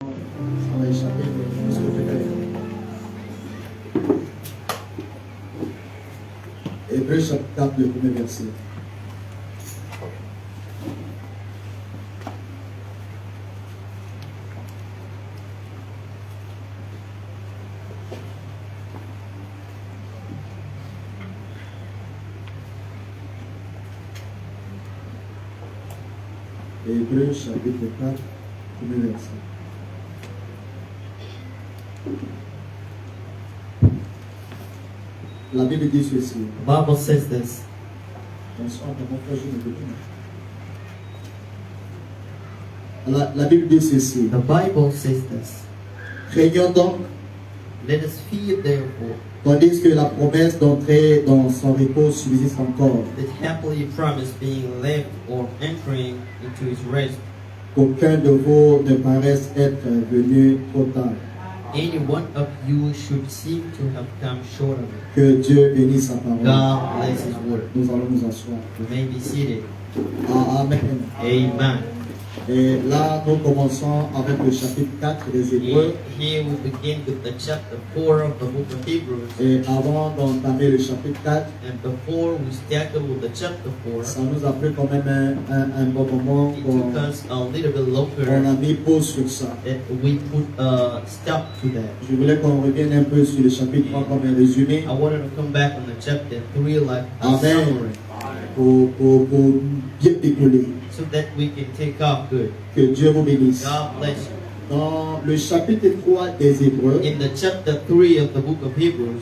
Ça va échapper, mais ce que je fais. Hébreux chapitre 4, le premier verset. Hébreux chapitre 4, premier verset. La Bible dit ceci. The Bible says this. Attention, mon frère, je ne peux plus. La Bible dit ceci. The Bible says this. Craignons donc, Let us fear therefore tandis que la promesse d'entrer dans son repos subsiste encore, that happily promise being left or entering into his rest, qu'aucun de vous ne paraisse être venu trop tard. any one of you should seem to have come short of it. Que Dieu bénisse sa parole. God bless his word. Nous allons nous asseoir. You may be seated. Amen. Amen. Et là, nous commençons avec le chapitre 4 des Hébreux. Here we begin with the chapter 4 of the book of Hebrews. Et avant d'entamer le chapitre 4, And before we started with the chapter 4, ça nous a pris quand même un bon moment it qu'on took us a little bit a longer mis pause sur ça. that we put a stop to that. Je voulais qu'on revienne un peu sur le chapitre 3 comme un résumé I wanted to come back on the chapter 3 like a Amen. summary pour bien décoller. so that we can take off good. Que Dieu vous bénisse. God bless you. Dans le chapitre 3 des Hébreux, In the chapter 3 of the book of Hebrews,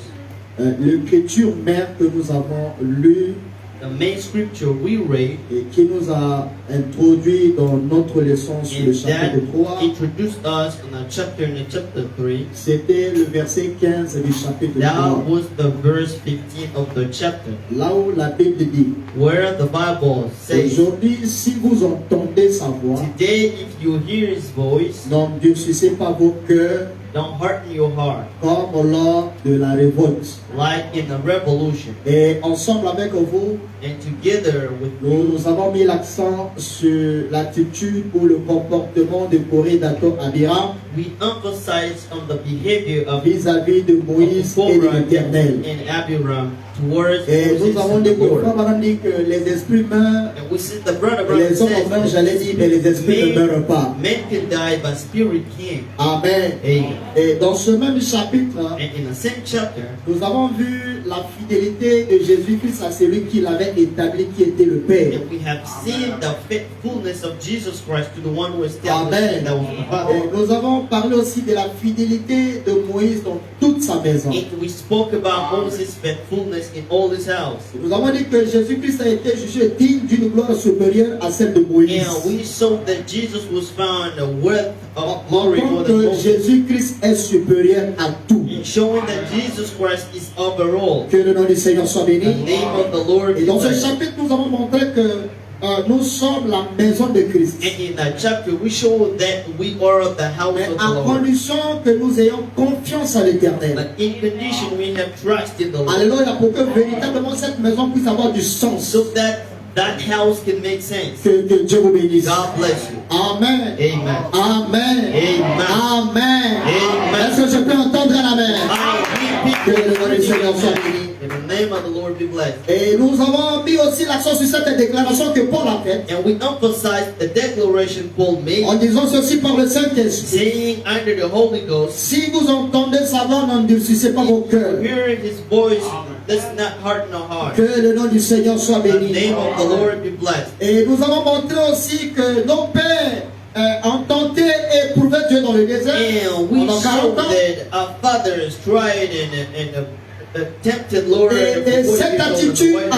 l'écriture mère que nous avons lue the main scripture we read, et qui nous a introduit dans notre leçon sur le and that chapitre 3, introduced us in the chapter 3, c'était le verset 15 du chapitre that 3. was the verse 15 of the chapter, Là où la Bible dit, where the Bible says, aujourd'hui, si vous entendez sa voix, today if you hear his voice, n'endurcissez pas vos cœurs don't harden your heart, comme lors de la révolte. like in a revolution. Et ensemble avec vous, And together with you, nous avons mis l'accent sur l'attitude ou le comportement de Corée d'Ato Abiram we emphasize on the behavior of vis-à-vis de Moïse et de Korah l'Éternel. and Abiram towards Et nous Moses avons and dit the que Lord. Frère Branham dit que les esprits meurent, And we see the brother les hommes meurent, j'allais dire, mais les esprits ne meurent pas. men can die, but spirit can't. Amen. Amen. Et dans ce même chapitre, And in the same chapter, nous avons vu la fidélité de Jésus-Christ à celui qui l'avait établi, qui était le Père. and we have seen the faithfulness of Jesus Christ to the one who established Amen. it, that was the Et Father. nous avons parlé aussi de la fidélité de Moïse dans toute sa maison. And we spoke about Moses' faithfulness in all his house. Nous avons dit que Jésus-Christ a été jugé digne d'une gloire supérieure à celle de Moïse. And we saw that Jesus was found worth of glory more Montrant than que Moses, Jésus-Christ est supérieur à tout. showing that Jesus Christ is over all. Que le nom du Seigneur soit The béni. name of the Lord Et be dans ce blessed. chapitre, nous avons montré que nous sommes la maison de Christ. And in that chapter, we show that we are the house Mais of the à Lord. condition que nous ayons confiance à l'Éternel. But in condition we have trust in the Lord, Alléluia, pour que véritablement cette maison puisse avoir du sens. so that that house can make sense. Que Dieu vous bénisse. God bless you. Amen. Amen. Amen. Amen. Amen. Amen. Est-ce que je peux entendre un amen? I Que le repeat, nom du Seigneur soit béni. in the name of the Lord be blessed. Et nous avons mis aussi l'accent sur cette déclaration que Paul a faite And we emphasize the declaration Paul made, en disant ceci par le Saint-Esprit. saying under the Holy Ghost, Si vous entendez sa voix, n'endurcissez pas vos cœurs. hearing his voice, let's not harden our heart. Que le nom du Seigneur soit The béni. name of the Lord be blessed. Et nous avons montré aussi que nos pères ont tenté et éprouvé Dieu dans le désert And we pendant 40 showed ans. that our fathers tried and tempted Lord Et for 40 cette years in the attitude wilderness.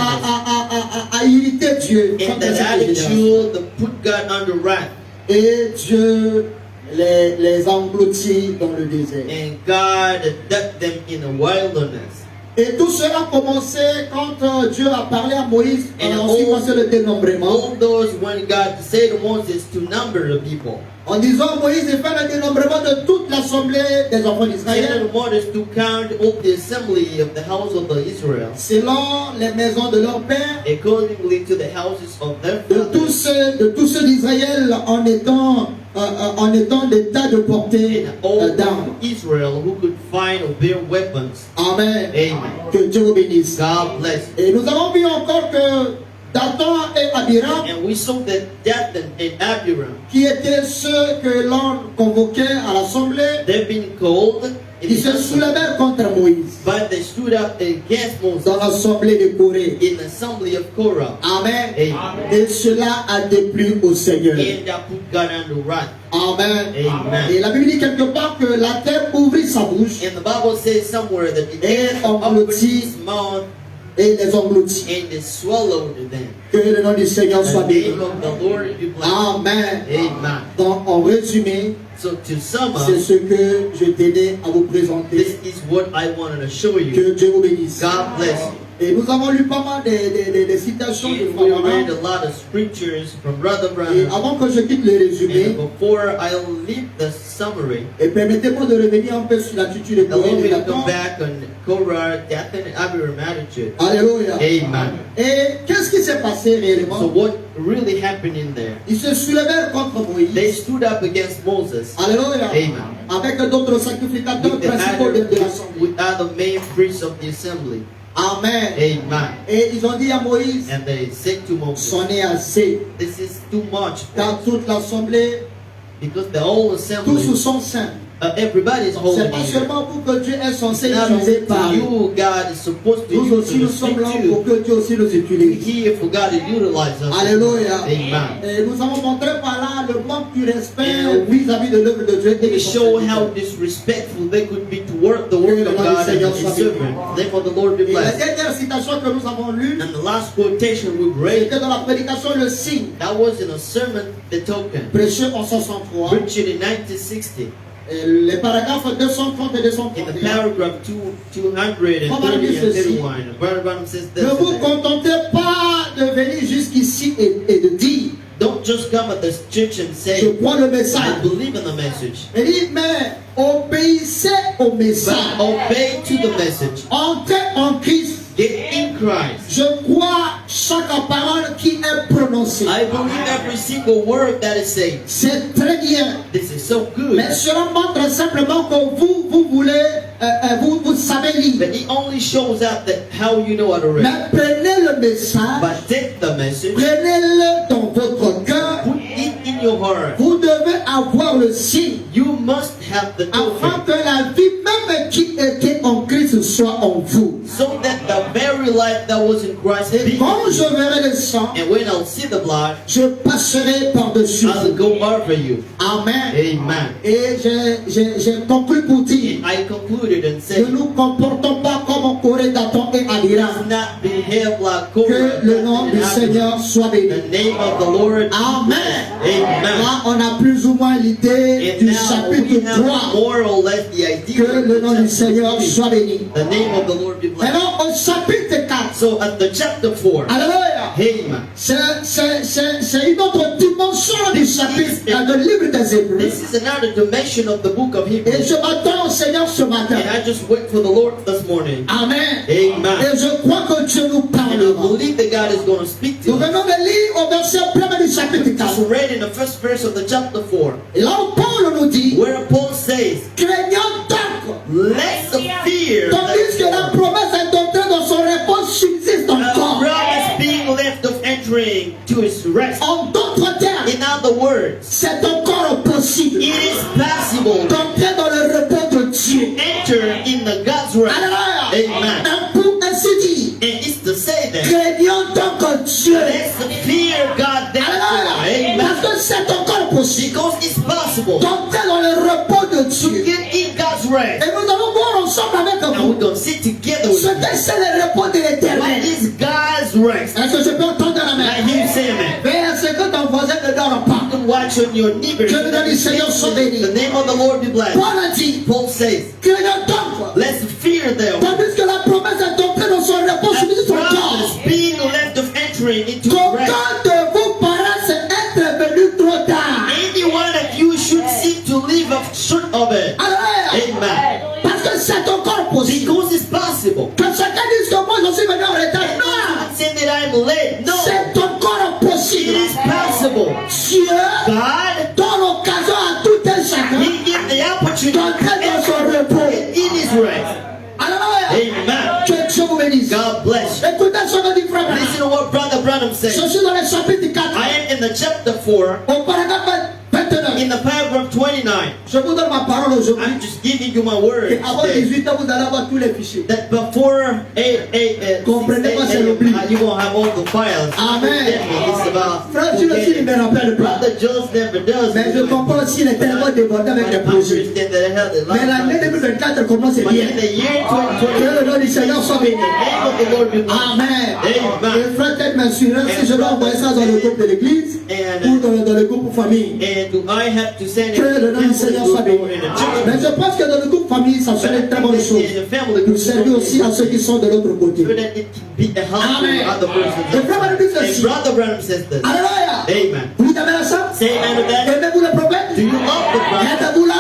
a irrité Dieu. And that attitude to put God under wrath. Et Dieu les a engloutis dans le désert. And God ducked them in the wilderness. Et tout cela a commencé quand Dieu a parlé à Moïse en ce qui concerne le dénombrement. All those when God said to Moses to number the people. En disant Moïse fait le dénombrement de toute l'assemblée des enfants d'Israël Telling Moses to count up the assembly of the house of the Israel selon les maisons de leur père, accordingly to the houses of their de fathers. tous ceux d'Israël en étant en étant des tas de portée in all d'armes. Israel who could find or bear weapons. Amen. Amen. Que Dieu vous bénisse. God bless. Et nous avons vu encore que Dathan et Abiram, And we saw that Dathan and Abiram, qui étaient ceux que l'on convoquait à l'assemblée, they've been called, ils se soulevèrent contre Moïse but they stood up against Moses dans l'assemblée de Corée. in the assembly of Korah. Amen. Amen. Et cela a déplu au Seigneur. And that put God under wrath. Amen. Amen. Et la Bible dit quelque part que la terre ouvrit sa bouche And the Bible says somewhere that the Et earth engloutit opened his mouth et les engloutit. and they swallowed them. Que le nom du Seigneur The soit béni. name of the Lord be blessed. Amen. Amen. Donc, en résumé, So to sum c'est up, ce que je tenais à vous présenter. this is what I wanted to show you. Que Dieu vous bénisse. God bless you. Et nous avons lu pas mal des citations de And Frère we read Branham. a lot of scriptures from Brother Et Branham. avant que je quitte le résumé, And before I leave the summary, et permettez-moi de revenir un peu sur l'attitude de allow Corée me de to Dathan. come back on Korah, Dathan, and Abiram attitude. Alléluia. Amen. Et qu'est-ce qui s'est passé So réellement? what really happened in there? Ils se soulevèrent contre They Moïse. stood up against Moses Alléluia. Amen. Avec d'autres sacrificateurs with the principaux de l'assemblée. with other main priests of the assembly. Amen. Amen. Et ils ont dit à Moïse, And they said to Moses, c'en est assez. this is too much for Car us, toute l'assemblée, because the whole tous assembly, sont saints. everybody is C'est holding pas you. seulement pour que Dieu est censé Not utiliser only par to nous. you, God is supposed to Nous use aussi, nous to sommes speak là to pour que Dieu aussi nous you. utilise. Here for God to utilize us. Alléluia. Amen. Et nous avons montré par là le manque du respect And vis-à-vis de l'œuvre de Dieu et de To son show how serviteur. disrespectful they could be to work the work of God and His servant. Therefore, the Lord be Et la blessed. dernière citation que nous avons lue, And the last quotation we read, c'était dans la prédication Le Signe, that was in a sermon, the token, prêché en 1963. preached in 1960. Et les paragraphes 230 et In 231. the paragraph 230 and 31, Brother Branham says Ne vous this. contentez pas de venir jusqu'ici et de dire, Don't just come at this church and je say, crois le I message. believe in the message. Il dit, mais obéissez au message. But obey to the message. Entrez en Christ. Get in Christ. Je crois chaque parole qui est prononcée. I believe every single word that is said. C'est très bien. This is so good. Mais cela montre simplement que vous voulez, vous savez lire. But it only shows out that how you know how to read. Mais prenez le message, But take the message, prenez-le dans votre cœur. put it in your heart. Vous devez avoir le signe You must have the afin token, que la vie même qui était en Christ soit en vous. so that the very life that was in Christ Et be quand in je you. verrai le sang, And when I'll see the blood, je passerai par-dessus I'll vous. go over you. Amen. Amen. Et j'ai conclu pour dire, And I concluded and ne said, nous comportons pas comme Corée, Dathan et let's Abiram. not behave like Que Korah. le nom du Seigneur soit béni. The name of the Lord. Amen. Amen. Là, on a plus ou moins l'idée And du now chapitre we have 3. more or less the idea. Que of le nom du the Seigneur chapter soit béni. 3. The name of the Lord be blessed. Maintenant, au chapitre 4. So at the chapter 4, Alléluia. Amen. C'est une autre dimension du chapitre, du livre des Hébreux. This is another dimension of the book of Et Hebrews. je m'attends au Seigneur ce matin. And I just wait for the Lord this morning. Amen. Amen. Et je crois que Dieu nous And I parlera. believe that God is going to speak Nous to us. venons de lire au verset 1er du chapitre Just 4. read in the first verse of the chapter 4, Et là où Paul nous dit, where Paul says, craignons donc, let the fear tandis que la promesse est entrée dans son repos subsiste encore. promise being left of entering to his rest. En d'autres termes, In other words, c'est encore possible it is possible to d'entrer dans le repos de Dieu. enter in the God's rest. Alléluia. Amen. Et pour ainsi dire, And it's to say that craignons donc Dieu. let's fear God therefore. Alléluia. Amen. Parce que c'est encore possible Because it's possible d'entrer dans le repos de to Dieu. get in God's rest. Et nous allons voir ensemble avec And vous we're going to sit together with ce you. que c'est le repos de What l'éternel. is God's rest? Est-ce que je peux entendre la I main? hear you say amen. Vers ce que ton voisin ne dort pas. You can watch on your neighbors. Que le nom du Seigneur soit béni. The name of the Lord be blessed. Paul a dit, Paul says, craignons donc, let's fear them. tandis que la promesse est entrée dans son repos subsiste And promise encore. being left of entering into rest. Qu'aucun de vous paraisse être venu trop tard. Any one of you should seek to live up short of it. Alléluia. Amen. Parce que c'est encore possible. Because it's possible. Que chacun dise que moi je suis venu en retard. Non. Not saying that I'm late. No. C'est encore It possible. is possible. Dieu God donne l'occasion opportunity d'entrer dans son repos. and in his rest. Alléluia. Amen. Que Dieu vous bénisse. God bless you. Écoutez ce que dit Frère Branham. Listen to what Brother Branham said. Je suis dans le chapitre 4, I am in the chapter 4, au paragraphe 29. in the paragraph 29. Je vous donne ma parole aujourd'hui. I'm just giving you my word Et avant today. 18 ans, vous allez avoir tous les fichiers. That before 8 Comprenez-moi, c'est l'oubli. you won't have all the files. Amen. It's about Frère Jules aussi, il ne me rappelle pas. Brother Jules never does. Mais je comprends aussi, il est tellement débordé avec les projets. Understand that I have the Mais l'année 2024 commence But bien. in the year Que 2020, le nom du Seigneur soit béni. the name of the Lord be blessed. Amen. Amen. Et frère, peut-être m'assurer si je dois envoyer ça dans le groupe de l'église ou dans le groupe famille. And do I have to send it Que le nom du in Seigneur soit béni. the Mais je pense que dans le groupe famille, ça serait une très bonne chose. Nous servir aussi à ceux qui sont de l'autre côté. so that it can be a help Amen. to other persons. Et frère Branham dit And ceci. Brother Branham says this. Alléluia. Amen. Vous avez la ça? Say amen to that. Aimez-vous le prophète? Do you love the prophet? Êtes-vous là?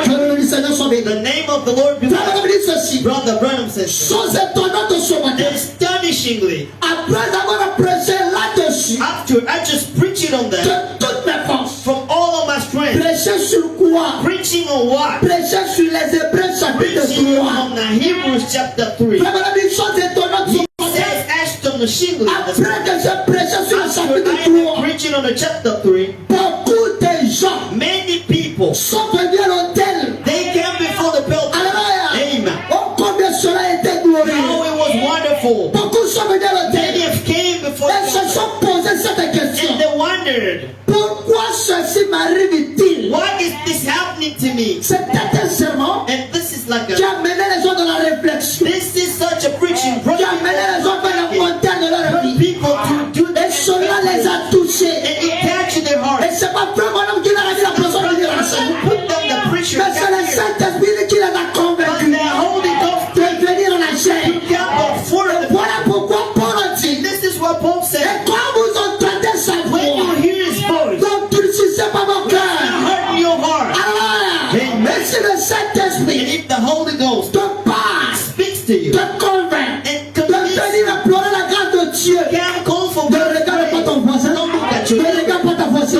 Que le nom du Seigneur soit béni. The name of the Lord be Frère blessed. Branham dit ceci. Brother Branham says this. Chose étonnante ce matin. Astonishingly, Après avoir prêché là-dessus, after I just preach it on de that, toutes mes forces, from all of my strength, prêcher sur quoi? preaching on what? Prêcher sur les Hébreux chapitre Preaching 3. on the Hebrews chapter 3. Frère Branham dit chose étonnante ce He matin. says astonishingly, Après que j'ai prêché sur le after chapitre I am 3, preaching on the chapter 3, beaucoup de gens many people, sont venus à l'autel. they came before the pulpit. Alléluia. Amen. Oh, combien cela a été glorieux. How it was wonderful. Beaucoup sont venus à l'autel. Many have came before Elles the se pulpit. sont posées cette question. And they wondered, Pourquoi ceci m'arrive-t-il? why is this happening to me? C'était un sermon And this is like qui a, a mené les gens dans la réflexion. this is such a preaching, Qui a mené les gens vers la montagne de leur brought vie. people to do Et that. cela les a touchés. And it captured their heart. Et c'est pas Frère Branham qui leur a dit la personne de dire la scène. Put them the preacher. Mais c'est le Saint-Esprit qui les a But convaincus the Holy Ghost de venir en la chair. got before Et the voilà pourquoi Paul a dit. This is what Paul said. Et quand vous entendez sa When you voix, hear his voice, n'endurcissez pas vos cœurs. harden your heart. Alors, mais si le And Saint-Esprit if the Holy Ghost te parle, speaks to you te convainc, and de convinces venir you, implorer la grâce de Dieu, can't call for ne regarde pas ton voisin, ne regarde pas ta voisine,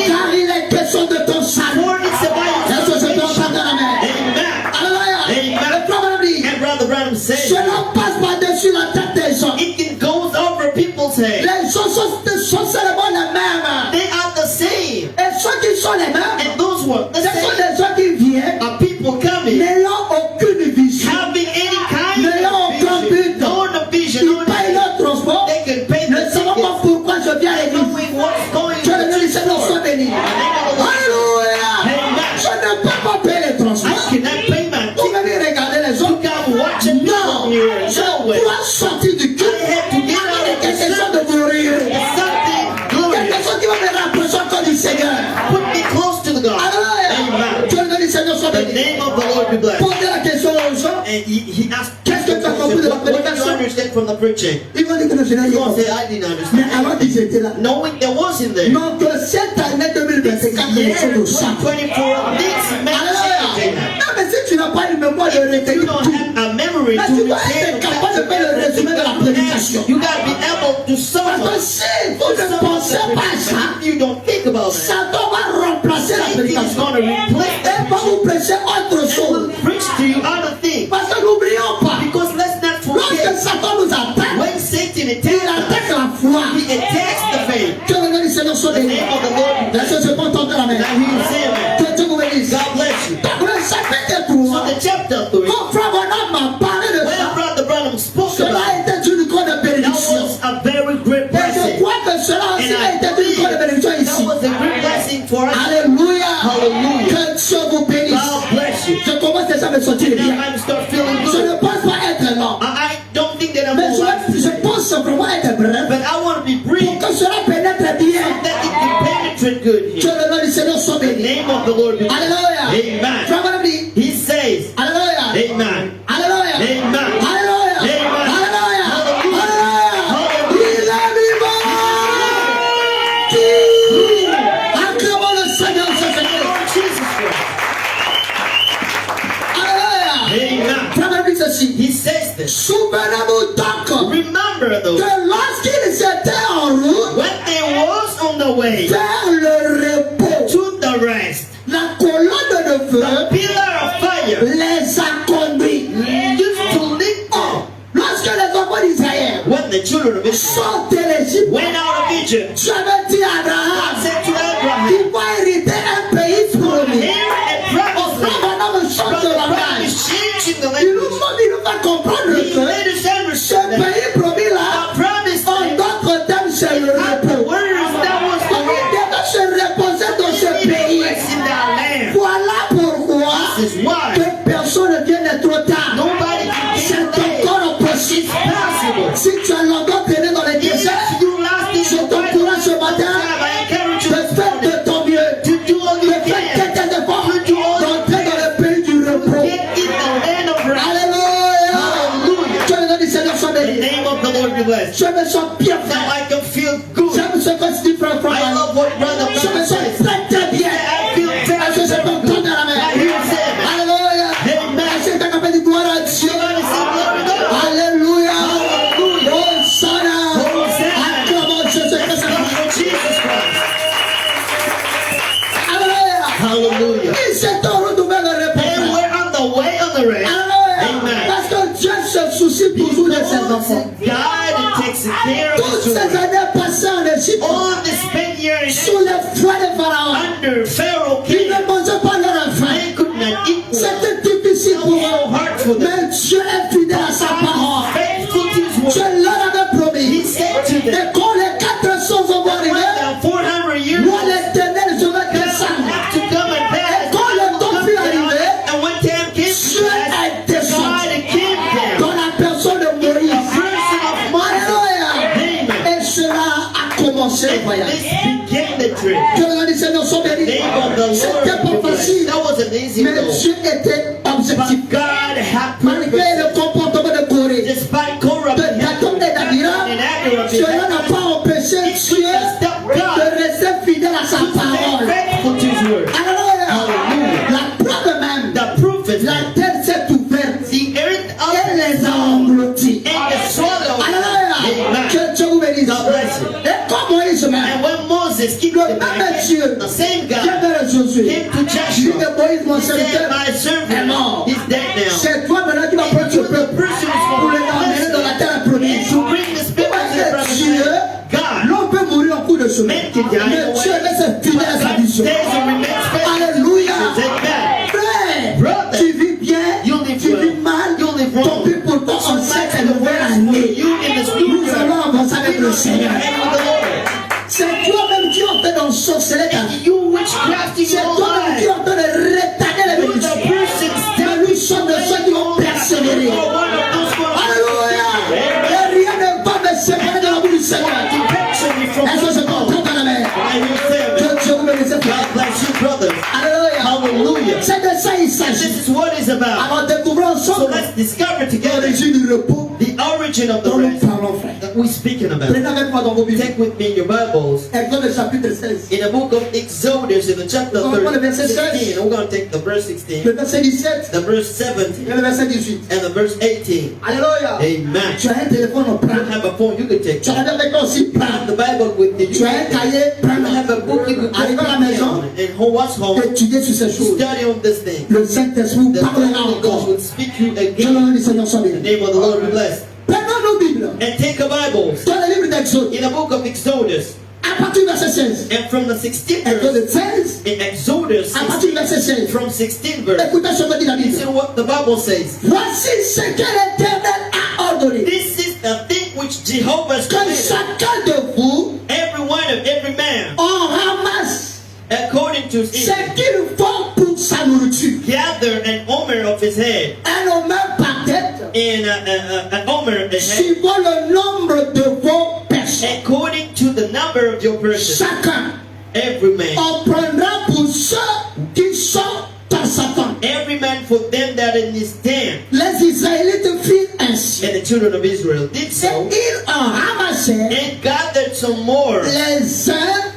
car il est question de ton salut. for it's about Est-ce que je peux entendre la main? Amen. Alléluia. Amen. Le problème dit, And Brother Branham said, cela passe par-dessus la tête des gens. it can goes over people's head. Les gens sont seulement les mêmes. They are the same. Et ceux qui sont les mêmes, And those were the ce sont same des gens qui viennent are people coming, n'ayant aucune vision. having any kind N'ayant aucun of but. vision, no vision, Ils no payent leur transport, they can pay ne the savent pas tickets, pourquoi je viens à l'église. knowing what's going Que le nom du on. Seigneur soit béni. Alléluia. Je ne peux pas payer les I transports. cannot pay my Vous ticket. venez regarder les You autres. can watch it Non, from here. je No way. dois sortir du culte. I have to get out Il y a of quelque the chose de glorieux. It's something glorious. Quelque chose qui va me rapprocher encore du Seigneur. Put me close to the God. Alléluia. Amen. Que le nom du Seigneur soit The béni. name of the Lord be blessed. Posez la question aux gens. And he asked, Qu'est-ce que tu as compris de la what do you prédication? understand from the preaching? Ils vont dire que je n'ai You rien won't say, compris. I didn't Mais understand. alors qu'ils étaient là. Knowing there wasn't there. Donc cette année 2024, Year c'est le sang. 2024 needs Alléluia. change. Non, mais si tu n'as pas une mémoire de If you retenir don't tout, have a memory mais to tu dois retain être capable de faire le résumé de la prédication. you gotta be able to Parce suffer. que si vous ne pensez pas à ça, If you don't think about that, Satan va remplacer la Satan is prédication. going to replace Et va vous prêcher autre and chose. will preach to you other things. Parce que n'oublions pas, Because let's not lorsque forget, Satan nous attaque, when Satan il attacks us, attaque la foi. he attacks the faith. Que le nom du Seigneur soit The béni. name of the Lord be blessed. Est-ce que je peux entendre la main? Now he is saying, Que Dieu vous bénisse. God bless you. Donc le chapitre So 3, the chapter 3, quand Frère Branham m'a parlé de when ça, Brother Branham spoke cela about a été une grande that bénédiction. was a very great Et je blessing. crois que cela aussi And a I été une believe grande bénédiction that ici. was a great blessing for us. Alléluia. Hallelujah. Que Dieu vous bénisse. God bless you. Je commence déjà à me sentir Now bien. I'm start feeling Je good. ne pense pas être long. I don't think that I'm Mais going to je pense simplement être bref. but I want to be brief Pour que cela pénètre bien. that it can penetrate good Que here. le nom du Seigneur soit The béni. name of the Lord be blessed. Alléluia. Amen. Frère Branham dit, He says, Alléluia. Amen. Alléluia. Amen. Alléluia. Amen. Alléluia. Hallelujah. Alléluia. Il est vivant. Acclamons le Seigneur, ce Seigneur. Lord Jesus Christ. Alléluia. Amen. Frère Branham dit ceci. He says this. Souvenez-vous donc Remember though, que lorsqu'ils étaient en route when they was on the way vers le repos, to the rest, la colonne de feu feu pillar of fire les a conduits. used to lead Oh, lorsque les enfants d'Israël when the children of Israel sortent de l'Égypte, went out of Egypt. Dieu avait dit à God Abraham, said to Abraham, il va hériter un pays promis. here and promised land. Maintenant, on change But de the langage. problem is changing the Il nous language. fait comprendre He que made us ce understand that pays promis là, the promised en land d'autres termes, c'est le had the repos. words that was the Il word. devait se reposer dans ce He pays. rest in that land. Voilà pourquoi This is why que personne ne vienne trop tard. nobody can C'est get delayed. encore possible. It's possible. Si tu as longtemps traîné dans les déserts, If you last in je the t'encourage ce matin I encourage you de this faire morning de ton mieux, to do all de you faire can. quelques efforts, To do all you d'entrer dans can. le pays du repos. Get in the land of rest. Alléluia. Hallelujah. Que le nom du Seigneur soit The béni. name of the Lord be blessed. Je me sens bien Now frère. I can feel good. J'aime ce que tu dis frère I Franck. love what Brother Je me Branham sens says. très très bien. I feel Est-ce que je peux very entendre good. la main? I hear him. Alléluia. Amen. Est-ce que tu es capable de dire gloire à Dieu? Somebody say glory to God. Alléluia. Hallelujah. Hosanna. Hosanna. Acclamons Jésus-Christ. For Jesus Christ. Alléluia. Hallelujah. Il s'est en route vers le repos. And we're on the way on the rest. Alléluia. Amen. Parce que Dieu se soucie toujours de ses enfants. God takes care of Toutes his ces children. années passées en Égypte, All this spent year in sous les froids de Pharaon, under Pharaoh ils king, ne mangeaient pas leur faim. they could not eat well. C'était difficile pour So eux. hard for them. Mais Dieu est fidèle à sa parole. Faithful to his Dieu word. leur avait He promis. said to them, Et quand les 400 vont arriver, when the 400 years moi l'Éternel, je vais descendre. have to come and pass, Quand le temps fut arrivé, and when time came Dieu to pass, est descendu God came down. dans la personne de The Moïse. person of Moses. Alléluia. Et cela a commencé le And voyage. this began the trip. Que le nom du Seigneur soit béni. Name of the C'était Lord. pas facile. That wasn't easy Mais though. Dieu était objectif. But God had Malgré purpose. le comportement de Corée, Despite corrupt de Datom et d'Abira, cela n'a pas empêché Dieu de rester fidèle à sa parole. faithful to his word. Alléluia. La preuve même, The proof is la that terre s'est ouverte the earth et les a up engloutis. and the swallow. Alléluia. Amen. Que Dieu vous bénisse. God bless you. Et comme Moïse même, And when Moses kicked le the même Dieu the same vient God vers Josué. came to Dit Joshua. que Moïse, mon He said, serviteur, my est servant mort. is dead now. C'est toi maintenant qui vas prendre ce peuple pour les emmener dans la terre promise. And to bring the people to the promised Dieu, land. God l'homme peut mourir en cours de chemin. Men can die Mais away. Dieu reste fidèle à sa God mission. stays and remains faithful. Alléluia. Amen. Frère, Brother, tu vis bien, you live tu well. vis mal, You live tant wrong. pis pour toi, on sait cette nouvelle année. You in this new Nous year. allons avancer avec le Seigneur. And with the Lord. C'est toi-même qui en fait d'ensorceler ta vie. And you witchcrafting C'est your toi-même qui life. en fait de retarder les You're the bénédictions. person Mais nous sommes de ceux qui vont persévérer. You're one of those who are Alléluia. Et rien ne va me séparer de l'amour du Seigneur. protection me from Est-ce que je peux entendre dans la main? I will say, Que Dieu vous bénisse. God bless you, brothers. Alléluia. Hallelujah. C'est de ça il s'agit. This is what it's about. Alors découvrons So ensemble let's discover together l'origine du repos the origin of the dont nous rest parlons, frère. that we're speaking about. Prenez avec moi dans vos Bibles. Take with me in your Bibles. Exode chapitre 16. In the book of Exodus, in the chapter On va prendre le verset 16, we're going to take the verse 16, Le verset 17 the verse 17, et le verset 18. and the verse 18. Alléluia. Amen. Tu as un téléphone, on You prend. have a phone, you can take Tu it. as avec toi aussi, You prends. have the Bible with you. Tu as un cahier, prends. You have a book, you can Arrive à la maison, and what's home, étudier sur ces choses. study on this thing. Le Saint-Esprit vous The parlera Holy Ghost encore. will speak to you Que le again. nom du Seigneur soit The béni. name of the Lord be blessed. Prenons nos Bibles. And take a Bible. Dans le livre d'Exode, In the book of Exodus, à partir du verset 16. and from the 16th verse, Exode 16, in Exodus à partir du verset 16. from 16th verse, Écoutez ce que dit la Bible. listen what the Bible says. Voici ce que l'Éternel a ordonné. This is the thing which Jehovah has Que commanded. chacun de vous Every one of every man, en ramasse according to his ce qu'il faut pour sa nourriture. gather an omer of his head, Un homme par tête, and an omer of his head, suivant le nombre de vos personnes. according to the number of your persons. Chacun, Every man, on prendra pour ceux qui sont dans sa tente. every man for them that in his tent. Les Israélites firent ainsi. And the children of Israel did Et so, ils en ramassaient and gathered some more, les uns,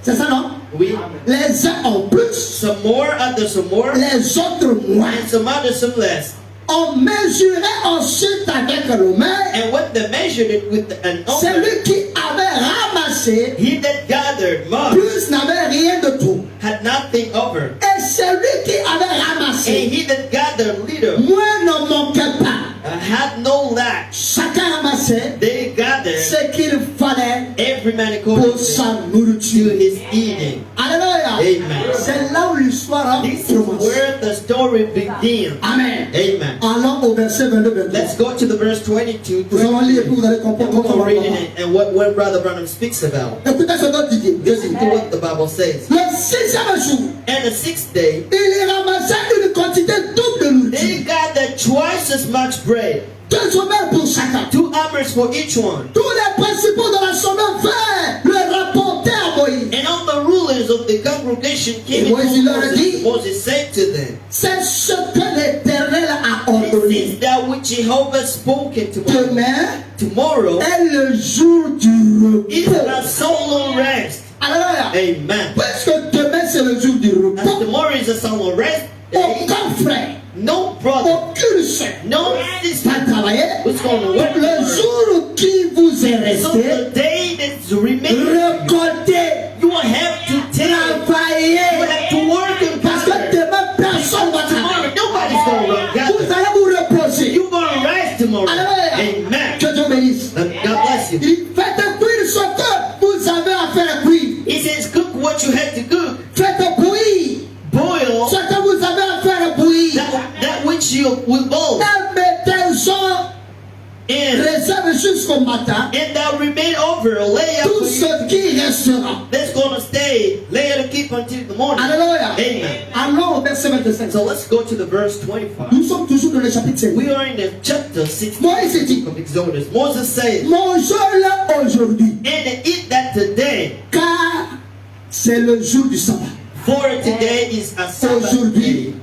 c'est ça non? we, Les uns en plus, some more, others some more, les autres moins. and some others some less. On mesurait ensuite avec le main. And when they measured it with an omer, Celui qui avait ramassé he that gathered much plus n'avait rien de tout. had nothing over. Et celui qui avait And ramassé, he that gathered little moi ne manquait pas. had no lack. Chacun ramassait They gathered ce qu'il fallait every man according pour sa to nourriture. his eating. Alléluia. Amen. C'est là où l'histoire a This is commencé. where the story begins. Amen. Amen. Allons au verset 22. Let's go to the verse 22. Nous allons lire et puis vous allez And comprendre we'll comment on va read voir. it and what Brother Branham speaks about. Écoutez ce dont il dit. Listen to what the Bible says. Le sixième jour, And the sixth day, il y ramassait une quantité double de nourriture. they gathered twice as much bread, 2 hommes pour chacun. 2 hammers for each one. Tous les principaux de la semaine vinrent le rapporter à Moïse. And all the rulers of the congregation came Et Moïse and leur told dit, Moses. Moses said to them, C'est ce que l'Éternel a this ordonné. is that which Jehovah spoken to us. Demain Tomorrow est le jour du is repos. a solemn rest. Alléluia. Amen. Puisque demain c'est le jour du As repos, tomorrow is a solemn rest day, aucun frère, no brother, aucune soeur no sister va travailler. who's going to work Le tomorrow. jour qui vous est So resté, the day that's remaining, récoltez, you will have to take, you will travaillez. have to work and Parce que gather. demain personne va Tomorrow, travailler. nobody's going to work. Vous Gather. allez vous reposer. You're going to rest tomorrow. Alléluia. Amen. Que Dieu bénisse. God bless you. Il faites cuire ce que vous avez à faire cuire. He says, cook what you had to cook. Faites bouillir Boil ce que vous avez à faire bouillir. that which you will boil. Et mettez-en And réserve jusqu'au matin. that remain over, lay up Tout for you. ce qui restera. That's going to stay. Lay it to keep until the morning. Alléluia. Amen. Allons au verset 25. So let's go to the verse 25. Nous sommes toujours dans le chapitre 5. We are in the chapter 16 Moïse dit, of Exodus. Moses says, mangez-le aujourd'hui, and eat that today, car c'est le jour du sabbat. for today is a Sabbath Aujourd'hui, day.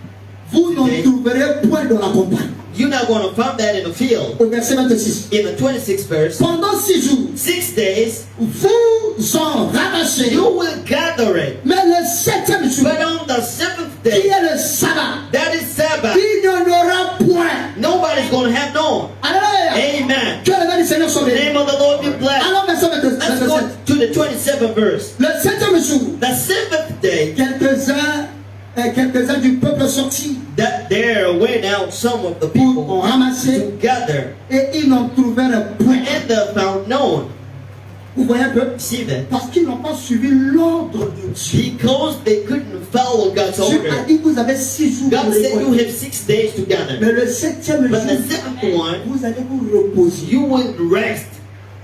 vous n'en trouverez point dans la campagne. You're not going to find that in the field. Au verset 26. In the 26th verse, Pendant 6 jours, 6 days, vous en ramassez. you will gather it. Mais le 7e jour, But on the 7th qui day, est le sabbat, that is Sabbath, il n'y en aura point. nobody's going to have none. Alléluia. Amen. Que le nom du Seigneur soit The béni. name of the Lord be blessed. Alors, verset Let's 27. go to the 27th verse. Le 7e jour, The 7th day, quelques-uns du peuple sortis that there went out some of the pour en people ramasser to gather, et ils n'en trouvèrent point. and they found none. Vous voyez un peu? See that? Parce qu'ils n'ont pas suivi l'ordre de Dieu. Because they couldn't follow God's Dieu a order. dit vous avez 6 jours pour God said you récolter. have 6 days to gather. Mais le 7e But the jour, 7th one, vous allez vous reposer. you will rest.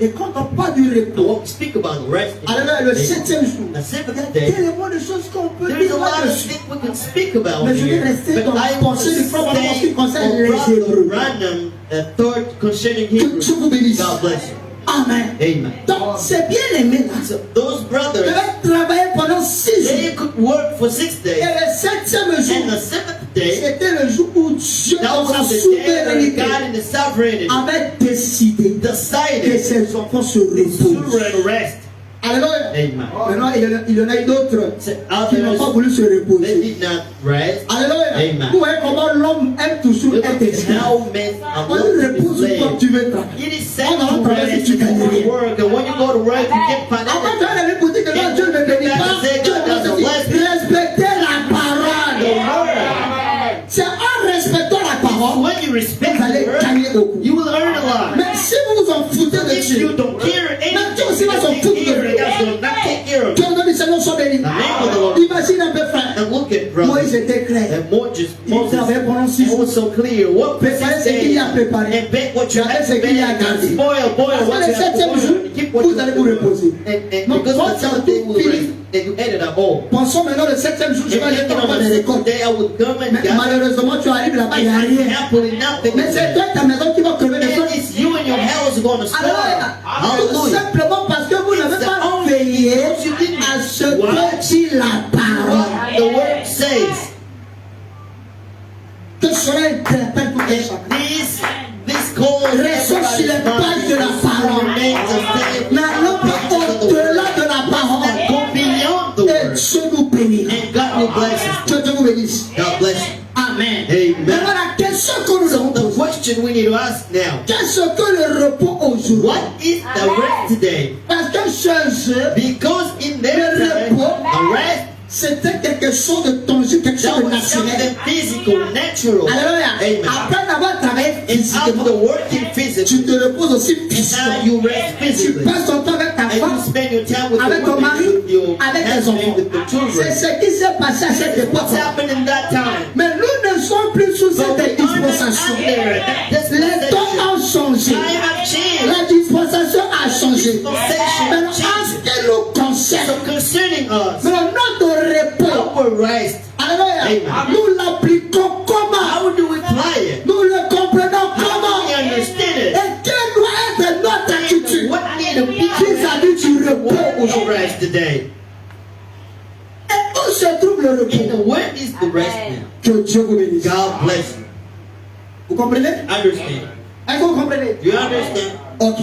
Et quand on parle du I repos, won't speak about rest. alors le 7e jour, The il y 7th a day, tellement de choses qu'on peut there's dire a lot of là-dessus. things we can speak about Mais je vais here. rester But dans la I want to pensée du frère en ce stay qui concerne on les Brother Hébreux. Branham, thought concerning Que Hebrews. Dieu vous bénisse. God bless you. Amen. Amen. Donc, c'est bien aimé là. So those brothers, Devaient travailler pendant 6 jours. they could work for 6 Et days. le 7e And jour, the 7th day, c'était le jour où Dieu, that dans sa was the day that souveraineté, God in the sovereignty avait décidé que decided ses enfants se to reposent. rest. Alléluia. Amen. Maintenant, il y en a eu d'autres So qui n'ont pas others, voulu se they reposer. did not rest. Alléluia. Amen. Vous voyez comment l'homme aime toujours Look être at esclave. how men are Quand tu willing to be reposes quand slaves. tu veux travailler. It is said On to va travailler rest si tu and gagnes rien. to work, and when you go to work, you get Après, tu financial. vas aller pour dire que non, Dieu ne me bénit pas. Dieu me dit, respectez la parole. C'est en respectant la parole, When you respect vous allez the word, gagner beaucoup. you will earn a lot. Mais si vous vous en foutez de If you Dieu, don't care Mais Dieu aussi anything, va s'en you foutre take de care vous. of it, God's going to not take care of que it. le nom du Seigneur soit béni. The name of the Lord. Imagine un peu, frère. And look at Moïse brothers. était clair. And Moses, Il travaillait pendant 6 it jours. was so clear. What Préparez ce qu'il y a préparé. and bake what you Gardez have ce to qu'il y a bake. gardé. Spoil, boil Parce what que you le have to 7e boil. jour, And keep what vous you allez have vous to reposer. boil. And Donc, because quand the ça a 7th day tout will fini, rest. And you ate it at all. pensons maintenant le 7e jour, je vais aller And dans on des the 7th récoltes. day, I would come and Mais gather. malheureusement, tu arrives là-bas, il n'y a And rien. happily nothing Mais is c'est there. toi et ta maison qui va crever de faim. And it's you and your house are going to spoil. Alléluia. Tout Hallelujah. simplement parce que vous n'avez pas veillé à ce que dit la parole. What the word says. Que cela interpelle tout un chacun. This call Restons sur les pages de la parole. N'allons pas au-delà de la parole. Go beyond the Et word. Dieu nous bénira. And God will bless us. Que Dieu vous bénisse. God bless you. Amen. Amen. Maintenant, la question que nous So devons the poser. question we need to ask now. Qu'est-ce que le repos aujourd'hui? What is the rest today? Parce que chez eux, Because in their time, the rest c'était quelque chose de tangible, quelque chose That de was naturel. something physical, natural. Alléluia. Amen. Après d'avoir travaillé And physiquement, after working tu physically, te reposes aussi and now physiquement. you rest Tu physically. passes ton temps avec ta And you femme, spend your time with avec the ton mari, women, with your avec tes husband, enfants. with the C'est children. ce qui s'est passé à cette époque. What's happened in that time? Mais nous ne sommes plus sous But cette we are not dispensation. out there. That Les temps dispensation. ont changé. Time have changed. La dispensation a changé. Dispensation Mais en ce changed. qui nous So concerne, concerning us, mais notre repos, our rest, alléluia, Amen. nous l'appliquons comment? how do we apply it? Nous le comprenons How do we comment? understand it? Et quelle doit être notre attitude What need to be vis-à-vis du repos What was aujourd'hui? rest today? Et où se trouve le repos? And where is the rest now? Que Dieu vous bénisse. God bless you. Vous comprenez? Understand? Est-ce que vous comprenez? You understand? Ok.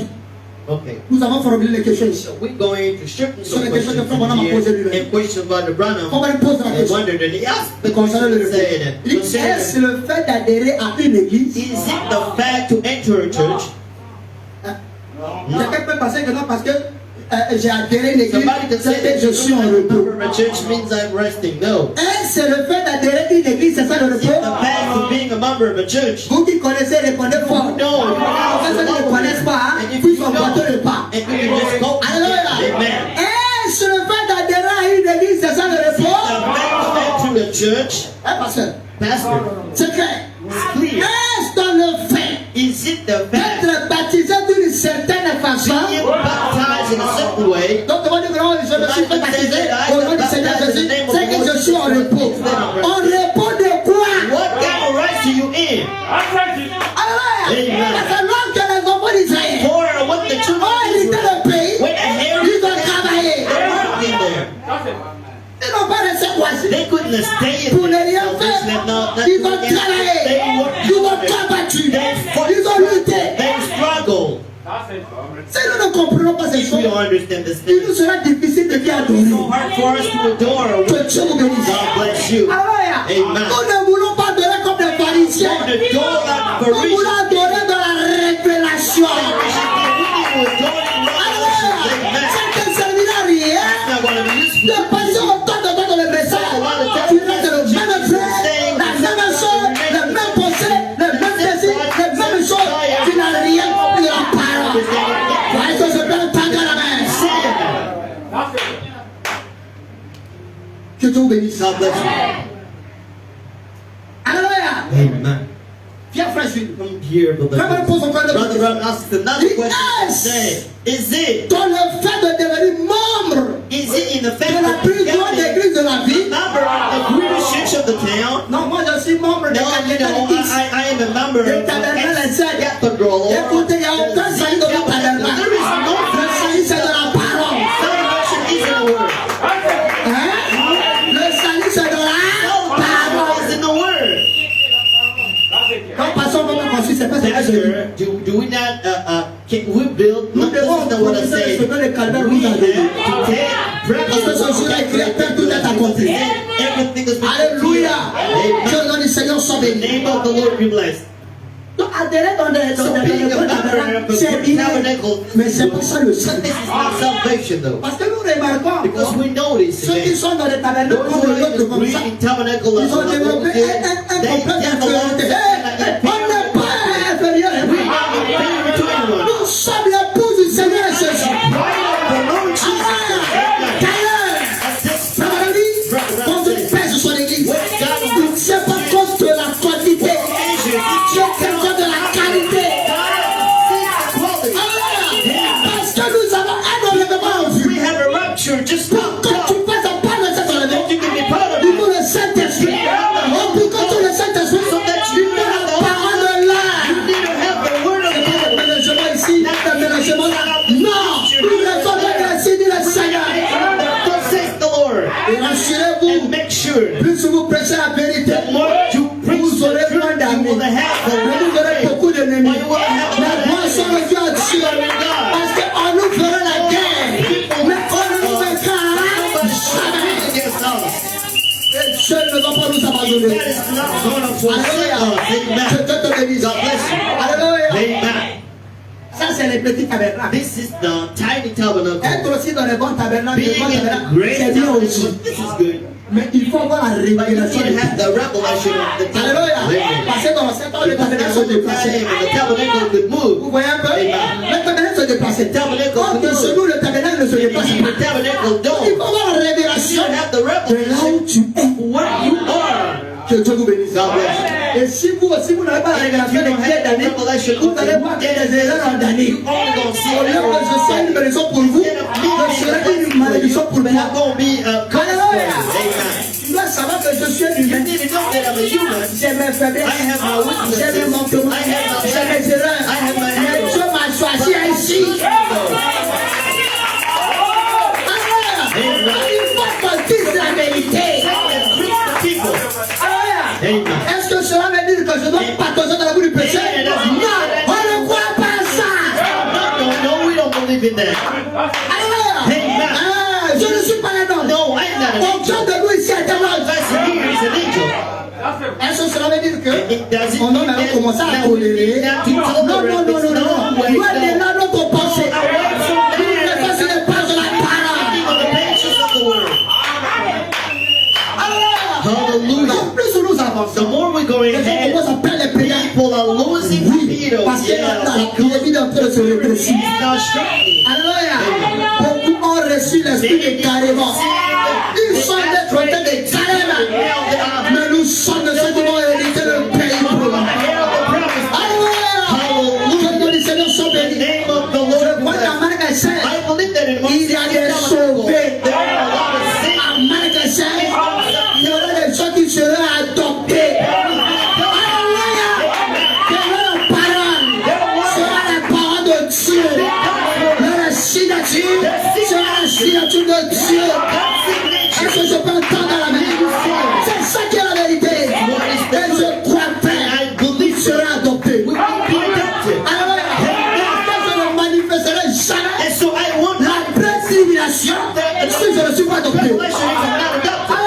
Okay. Nous avons formulé les questions ici. So we're going to strip So the some question questions from Branham here posed lui-même. and questions about the Branham. On va lui poser la And question. wondered, and he asked the Concernant question le and repos. said, Il dit, est-ce concerning, le fait d'adhérer à une église? is it the fact to enter a church? Quelqu'un peut penser que non, parce que j'ai adhéré à une église, Somebody can say c'est que that je suis en a repos. member of a church means I'm resting. No. Est-ce le fait d'adhérer à une église, c'est ça le Is it the repos? fact of being a member of a church? Vous qui connaissez, répondez fort. No. Ceux qui ne connaissent pas, And if puis you sont know, boiteux le pas. and you can just go. Alléluia. Amen. Est-ce le fait d'adhérer à une église, c'est ça le The repos? fact to the church, Hein, pasteur? pastor, C'est clair. it's clear. Est-ce dans le fait Is it the fact d'être baptisé d'une certaine façon? being baptized in a certain way? Donc, on va dire que non, je me suis fait baptiser au nom du Seigneur Jésus, c'est que je suis en repos. En repos de quoi? What kind of rest are you in? Alléluia! Parce que lorsque les enfants d'Israël For what the children ont of hérité Israel, le pays, when the ils heritage, ont travaillé. they worked in there. Ils n'ont pas resté voici. They couldn't stay in Pour ne rien so they faire, slept not ils ont travaillé. They worked Ils ont hard. combattu. They fought. Ils ont lutté. They struggled. Si nous ne comprenons pas ces If we choses, don't understand this il thing, nous sera difficile de bien it's so adorer. hard for us to adore. Que Dieu vous bénisse. God bless you. Alléluia. Amen. Nous ne voulons pas adorer comme des pharisiens. Want to adore like Nous voulons Parisians. adorer dans la révélation. We should be adoring Alléluia. revelations. Amen. Ça ne te servira à rien It's not going to be useful. de passer autant de temps dans le message. Tu restes le même frère, la même chose, le même pensée, le même désir, les mêmes choses. Tu n'as rien compris de la parole. Voilà que je donne pas dans la main. Que Dieu vous bénisse. God bless you. Alléluia. Amen. Viens, frère Jules. Come here, brother. Come on, pose encore le Brother Brown asks another question. Yes. Say, is it Dans le fait de devenir membre in the fact de la of plus grande becoming église de la ville. member of the greatest church of the town? Non, moi je suis membre de No, you know, I am a member Le of tabernacle est seul. Cathedral. Écoutez, il n'y a aucun salut dans le tabernacle. There is no Le salut, c'est de la parole. salvation is in the word. Hein? Le salut, c'est de la Salvation parole. is in the word. Donc, passons votre conscience, c'est pas ce que je dis. Pastor, do we not can we build? Nous No, this devons is not what I profiter de say. ce que le calvaire We nous a have donné. to take Parce que ce jour-là, il crie, Père, tout est accompli. everything is Alléluia. Que Amen. le nom du Seigneur soit The béni. name of the Lord be blessed. Donc, adhérer dans le So being a member tabernacle, of the c'est bien. tabernacle, Mais c'est pas ça le but salut. this is not salvation though, Parce que nous remarquons because we notice ceux qui again, sont dans les tabernacles those comme who le are in nôtre the comme ça, Greek tabernacle, ils ont développé un they complexe d'infériorité. developed On n'est pas inférieur. Nous sommes l'époux du Seigneur Jésus. Quand Dieu pèse sur l'église, c'est pas cause de la quantité, c'est quelqu'un de la qualité. Parce que nous avons un enlèvement en vue. We have a rapture just Quand tu passes à part de cet enlèvement, you can be part of il it. faut le Saint-Esprit. Oh, pour que tout le Saint-Esprit, il faut la parole de l'âme. You need to have the word of God. Le mélangement ici, le mélangement là. Non, nous ne sommes pas ainsi dit le Seigneur. Thus says the Lord. Et rassurez-vous, And make sure plus vous prêchez la vérité, the more you preach vous aurez the plein truth, you d'amis. will have the Mais vous aurez beaucoup d'ennemis. La gloire soit de Dieu au-dessus. Parce qu'on nous fera la guerre. Mais on ne nous vaincra jamais. against us. Et Dieu ne va pas nous abandonner. That is not going to forsake Alléluia. us. Que Amen. Dieu te bénisse. God bless you. Alléluia. Amen. Ça, c'est les petits tabernacles. This is the tiny tabernacle. Être aussi dans les bons tabernacles, Being les bons in the tabernacles, great c'est bien aussi. tabernacle, this is good. Mais il faut avoir la But you révélation. need to have the revelation of the Alléluia. tabernacle. Parce que dans 7 ans, le Because that's tabernacle se what the déplaçait. tabernacle could Vous move. voyez un peu? Amen. Le tabernacle se déplaçait. Tabernacle Quand could de chez nous, move. le tabernacle ne se déplace The pas. tabernacle Il don't. faut avoir la You révélation should have the de là revelation où tu es. where you are. Que Dieu vous bénisse. God bless you. Et si vous aussi, vous n'avez pas la révélation des pieds d'année, vous allez voir qu'il y a des erreurs en d'année. You only gonna see Au lieu que je sois une bénédiction pour vous, je serai une malédiction pour But toi. I'm gonna be a Alléluia. Amen. Tu dois savoir que je suis un You humain. need to know that I'm a human. J'ai mes faiblesses, I have my weaknesses. j'ai mes manquements, I have my j'ai mes erreurs. I have my Mais errors. Dieu m'a choisi ainsi. Alléluia. Il faut qu'on dise la vérité. Alléluia. Est-ce que cela veut dire que je dois partager dans la boue du péché? Non, on ne croit pas ça. No, we don't believe in that. Alléluia. Ah, je ne suis pas un homme. No, I'm not an Aucun angel. de nous ici est un ange. Unless he is an angel. Est-ce que cela veut dire que Does it mon homme mean a that commencé à now we tolérer? need not to Non, non, tolerate non, non, this? non. No way, Loin de no. là notre pensée. Away from Nous there. ne faisons les pas de la parole. On the pages of the word. Alléluia. Hallelujah. Plus nous The avançons, more we go les gens ahead, commencent à perdre les prières. people are losing Oui, freedom. parce que maintenant la Yeah, pyramide est en train de se rétrécir. it's not struggling. Alléluia. Beaucoup ont reçu l'esprit de carrément. Ils sont des traités de carrément. Mais nous sommes de ceux qui vont hériter le pays promis. Alléluia. Que le Seigneur soit The béni. name of the Je Lord. crois qu'à Marc 16, I believe that in il y a des sauvés. there are a lot of saints. À Marc 16, il y aura des gens qui seront adoptés. Alléluia. Que leur parole sera la parole de Dieu. Leur signature sera la signature de Dieu. Est-ce que je peux entendre la vérité? C'est ça qui est la vérité. Et je crois, Père, il sera adopté. We won't be adopted. Alléluia. Je ne manifesterai jamais And so I want la précipitation si je ne suis pas adopté. revelation if I'm not adopted.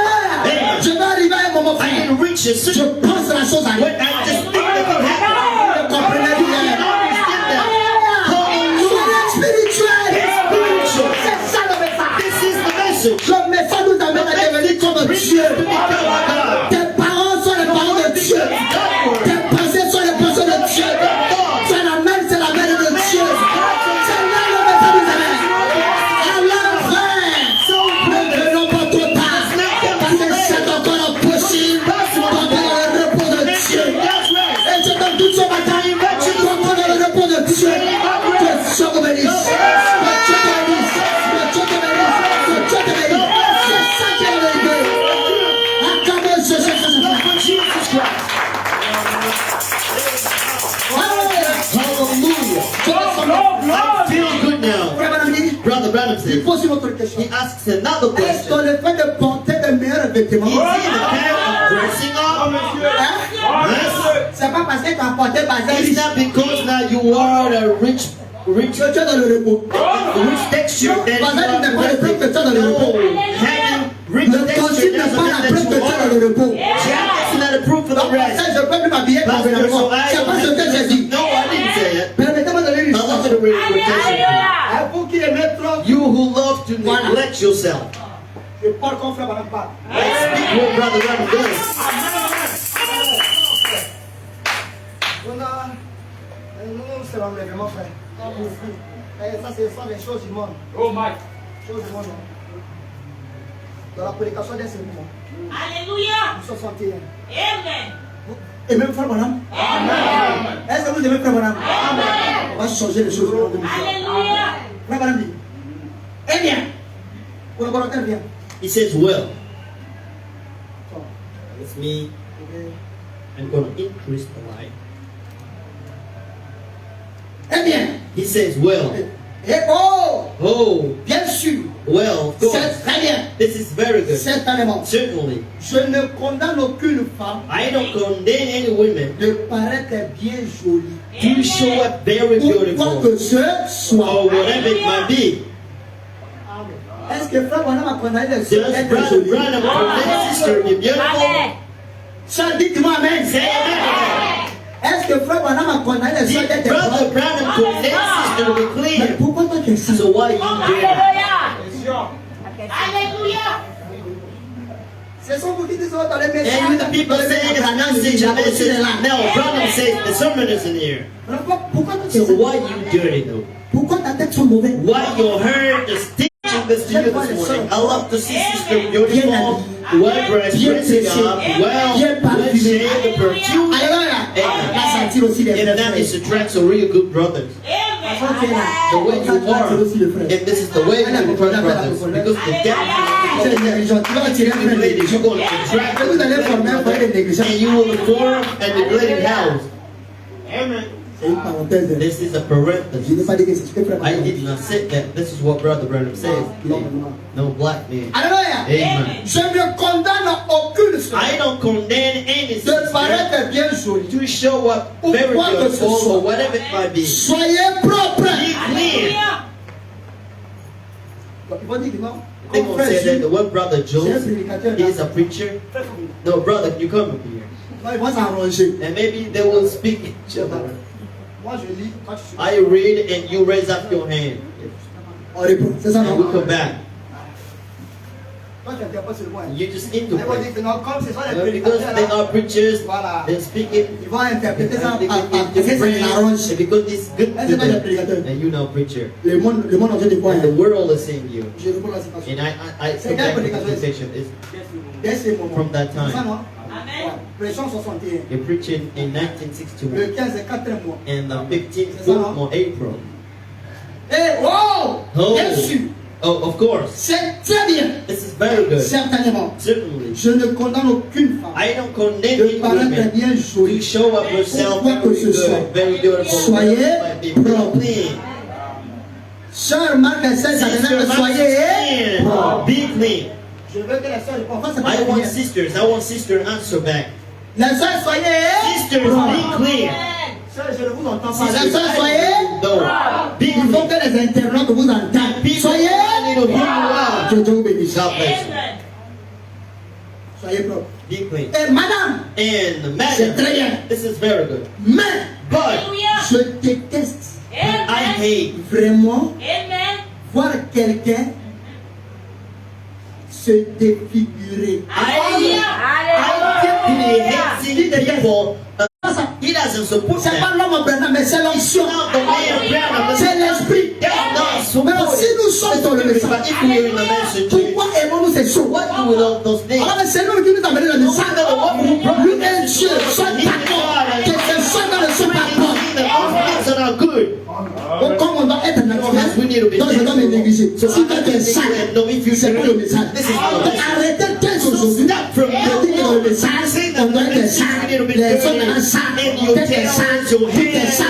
Alléluia. Je vais arriver à un moment I frère. can reach a Je certain pense la chose à when I just think that can happen. Vous comprenez bien. Understand that. Soyez spirituel. Spiritual. C'est ça le message. This is the message. Le message nous amène à devenir comme Dieu. To become like God. Tes paroles sont les paroles de Dieu. Tes pensées sont les pensées de Dieu. C'est la même, c'est la mère de Dieu. C'est là le message nous amène. Alors frère, ne venons pas trop tard. Parce que c'est encore possible d'entrer dans le repos de Dieu. Et je donne toute ce matin d'entrer dans le repos de Dieu. Que Dieu te bénisse. Que Dieu te bénisse. Que Dieu te bénisse. Que Dieu te bénisse. C'est ça qui est la vérité. Acclamez Jésus Christ. Hallelujah. I feel good now. Frère Branham dit, Brother Branham il says, pose une autre question. he asks another Est-ce question. que le fait de porter de meilleurs vêtements, Is he the kind of dressing up? hein? Yes. C'est pas parce que tu as porté bazar It's riche not because now you are a rich que tu es dans le repos. texture that you Bazar n'est pas le preuve que tu es dans le repos. having rich Le texture costume n'est pas la preuve doesn't mean que tu es that dans you le are. repos. Jacket's not a proof for the Donc, rest. ça, je peux plus m'habiller convenablement. C'est pas ce que j'ai dit. No, I didn't say it. Permettez-moi de donner une I histoire. want you to read the quotation. Hein, vous qui aimez trop, You who love to neglect yourself. je parle comme frère Branham parle. Speak what Brother Branham does. Nous c'est l'enlèvement, frère. Ça, c'est ça, les choses du monde. Oh, Mike. Choses du monde. Dans la prédication d'un seul mois. Alléluia. 61. Amen. Et même frère Branham. Est-ce que vous aimez frère Branham? On va changer les choses. Alléluia. Frère Branham dit. Eh bien. Collaborateur vient. He says, well, It's me. I'm going to increase the light. Eh bien. he says, well, Et oh, oh, bien sûr. well, of course. C'est très bien. This is very good. Certainement. Certainly. Je ne condamne aucune femme I don't condemn any women de paraître bien jolie. to show up very Ou quoi beautiful que ce soit. or whatever it might be. Est-ce que frère Branham a condamné les Does sœurs d'être Brother jolies? Branham condemn sister to be beautiful? Amen. Ça, dites-moi amen. Say amen. Est-ce que frère Branham a condamné les sœurs Did d'être Brother propres? Branham condemn sister to be Mais clean? pourquoi toi tu es ça? So why you do that? Alléluia. Alléluia. Ce sont vous qui dites dans les messages. And the people saying it's a message, a message. No, Branham says the sermon isn't here. Pourquoi tu So sais why you dirty though? Pourquoi ta tête sont mauvais? Why your heart is teaching this to you this morning? I love to see Sister beautiful, well dressed, dressing up, well shaved, the perfume. Alléluia. Va sentir aussi les And frères. that is attracts a real good brothers. The way you are, and this is the way you attract brothers. Because the C'est devil les négligents. Tu vas attirer un ladies, négligent. you're going to attract Vous allez former un foyer de négligents. and you will form a neglected house. Amen. C'est une parenthèse. This is a Je n'ai parenthesis. pas dit que c'était frère. I did not say that. This is what Brother Branham says. No black man. Alléluia. Amen. Je ne condamne aucune I don't condemn any de sister paraître bien jolie. to show up Ou very quoi que ce beautiful soit. or whatever it might be. Soyez propres. Be clean. Ils vont dire que non. They gonna say that the one brother C'est un Jones prédicateur. is a preacher. No, brother, can you come up here? Non, ils vont s'arranger. And maybe they will speak each other. Moi, je lis. Quand tu suis I read and you raise up your hand. on répond. C'est ça, And we non? come back. Toi, tu n'interprètes sur le point. You just Ils vont dire interpret. que non, comme ce sont les Because prédicateurs, they là, are preachers, voilà. they speak it. Ils vont interpréter ça They parce can que ça les arrange. interpret, because it's good Là, to c'est pas les them. prédicateurs. And you know preacher. Le monde entier te croit. And the world is seeing you. Je réponds à la citation. And I C'est come quel back to the prédicateur? conversation. It's Dès ce moment. From that time. C'est ça, non? Amen. Voilà. Pression 61. you're preaching in Le 1961 15 et 4 mois. and the 15th C'est ça, non? of April. Eh, wow! Oh. Bien sûr. Oh, of course. C'est très bien. This is very good. Certainement. Certainly. Je ne condamne aucune femme I don't condemn de any paraître woman bien to jolie. show up herself Quoi que very ce soit. good, very beautiful. Soyez Might be propre. clean. Sœur Marc et sœur, ça Sister, veut dire soyez propre. be clean. Je veux que les sœurs répondent. Enfin, c'est pas I want bien. sisters. I want sister answer back. Les sœurs, soyez Sisters, propres. be clean. Sœurs, je ne vous entends pas. Les Sisters, sœurs, soyez. no. Be Il faut clean. que les internautes vous entendent. People Soyez. need to hear you out. Que Dieu vous bénisse. God bless you. Amen. Soyez propre. Be clean. Et madame, And c'est très madam, bien. this is very good. Mais But Hallelujah. je déteste I Amen. hate vraiment Amen. voir quelqu'un se défigurer. I deeply hate seeing people. He doesn't support C'est pas that. l'homme Branham, mais c'est It's l'onction. not the way of Branham. C'est l'esprit. That's not Mais support. si nous sommes dans le But message, if we are in the message, pourquoi aimons-nous ces choses? what do we love those things? Alors c'est nous qui nous avons le No message. matter what we Lui et Dieu sont d'accord. Que ce soit dans le son pas bon. that all things are not good. Donc comme on doit être naturel, donc je dois me négliger. Si toi tu es sale, No, if you c'est pas le message. Donc arrêtez dès aujourd'hui de dire que dans le message, on doit être sale. Les hommes maintenant sales, tête est sale, tout est sale.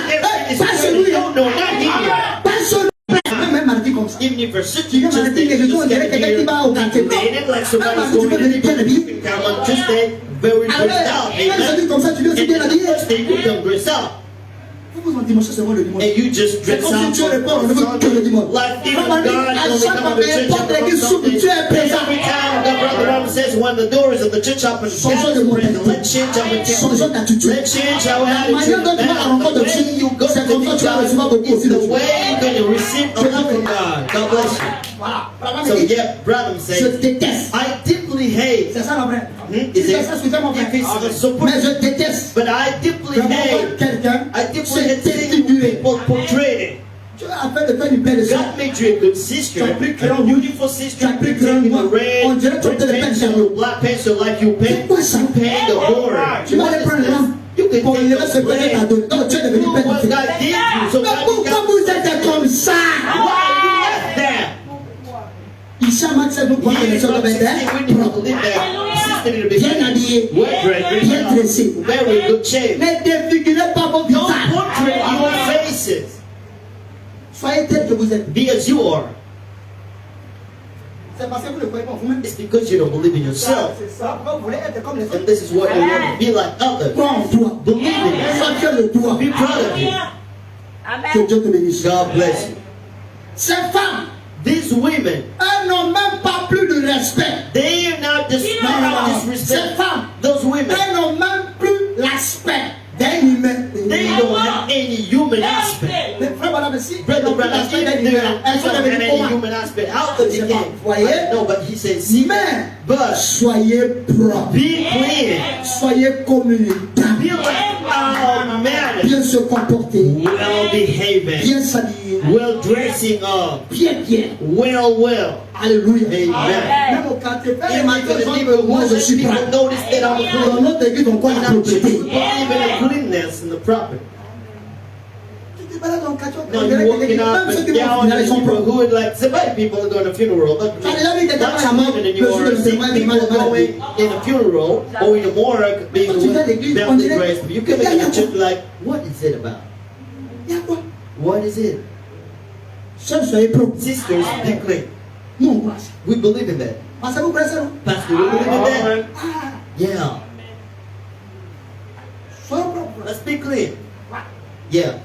Pas celui, pas celui. Même mardi comme ça. Even if you're sick, Tu you viens just mardi, les gens dirait quelqu'un qui va au quartier. like somebody's Même mardi, tu going peux to venir bien the habillé. you can come on Tuesday, very dressed out. Même jeudi Amen. comme ça, tu viens aussi And bien then habillé. Thursday, you come dressed up. Vous vous en dimanche, c'est moi le dimanche. And you just C'est dress comme si out tu réponds, on ne veut que le Sunday. dimanche. Like even Maman dit, God à only chaque come fois to que church n'importe on qui s'ouvre, Sunday. tu es présent. Every time the brother Ram says when the doors of the church open, Changeons de present. mentalité. Let's change our Changeons mentality. d'attitude. Let's change our La manière dont tu vas à la rencontre de attitude. Dieu, When you go c'est to comme ça que tu vas recevoir the beaucoup aussi de the choses. way you're going to receive a lot from God. God bless you. Voilà. Bravo, So mais dit, yeah, Branham je says, déteste. I deeply hate. C'est ça mon frère. Is C'est it? ça, excusez mon frère. If it's a support, Mais je déteste. but I deeply Vraiment voir hate. quelqu'un I deeply hate se seeing défigurer. people portrayed. Tu as fait de toi une belle soeur. God made you a good sister, Tu as pris a crayon beautiful sister. Tu as pris You crayon take the noir. red, On dirait que tu as red fait le pencil, pencil. black pencil like you C'est paint. quoi ça? You paint the board. Tu vas aller prendre l'âme You can pour take enlever ce the que Dieu t'a red. donné. Donc tu es devenu Do père what de God Dieu. did you. So Mais God pourquoi got- vous êtes comme ça? Why you left that? Ici à Max, nous croyons que les Here, gens doivent we être need to propres, believe that. Sister need to be bien habillés, well dressed, bien dressés. very good shape. Ne défigurez pas vos Don't visages. portray your faces. Soyez tel que vous êtes. Be as you are. C'est parce que vous ne croyez pas en vous-même. It's because you don't believe in yourself. C'est ça. Pourquoi vous voulez être comme les And autres? this is what you want to be like others. Crois en toi. Believe in it. Sois fier de toi. Be proud of it. Que Dieu te bénisse. God bless you. Ces femmes, These women, elles n'ont même pas plus de respect. they are not Non, non, non. Ces disrespect. femmes, Those women, elles n'ont même plus l'aspect d'un humain. they don't have any human aspect. Mais frère, madame, si Brother donc, Branham, l'aspect even d'un there elles sont don't have devenues any comment? human aspect. How does it get? Voyez? No, but he says, see, Mais but soyez propres, be clean, soyez communicables, be like married, bien se comporter, well behaving, bien s'habiller, well dressing up, bien. well. Alléluia. Amen. Même au quartier, faites Even remarquer to aux the gens people, que moi je suis people propre. notice that I'm a Dans good. notre église, on croit la propreté. Believe in the cleanness and the property. Tu te balades dans le quartier, No, on you're dirait que walking les- up même ceux and qui vont down, finir, ils and sont people propres. who would like, somebody people are going to funeral, but Ça les a mis quelqu'un not à la mort, cleaner than le you jour are. de See témoin, people de going in a funeral or in a morgue being Quand tu vas à l'église, on bound dirait- in grace. You come il y a in quoi? and just like, what is it about? Il y a quoi? What is it? Seuls soyez propres. Sisters, be clean. Nous, on croit ça. We believe in that. Parce que vous connaissez, non? Pastor, we believe in that. Ah, Yeah. soyez propres. Let's be clean. Yeah.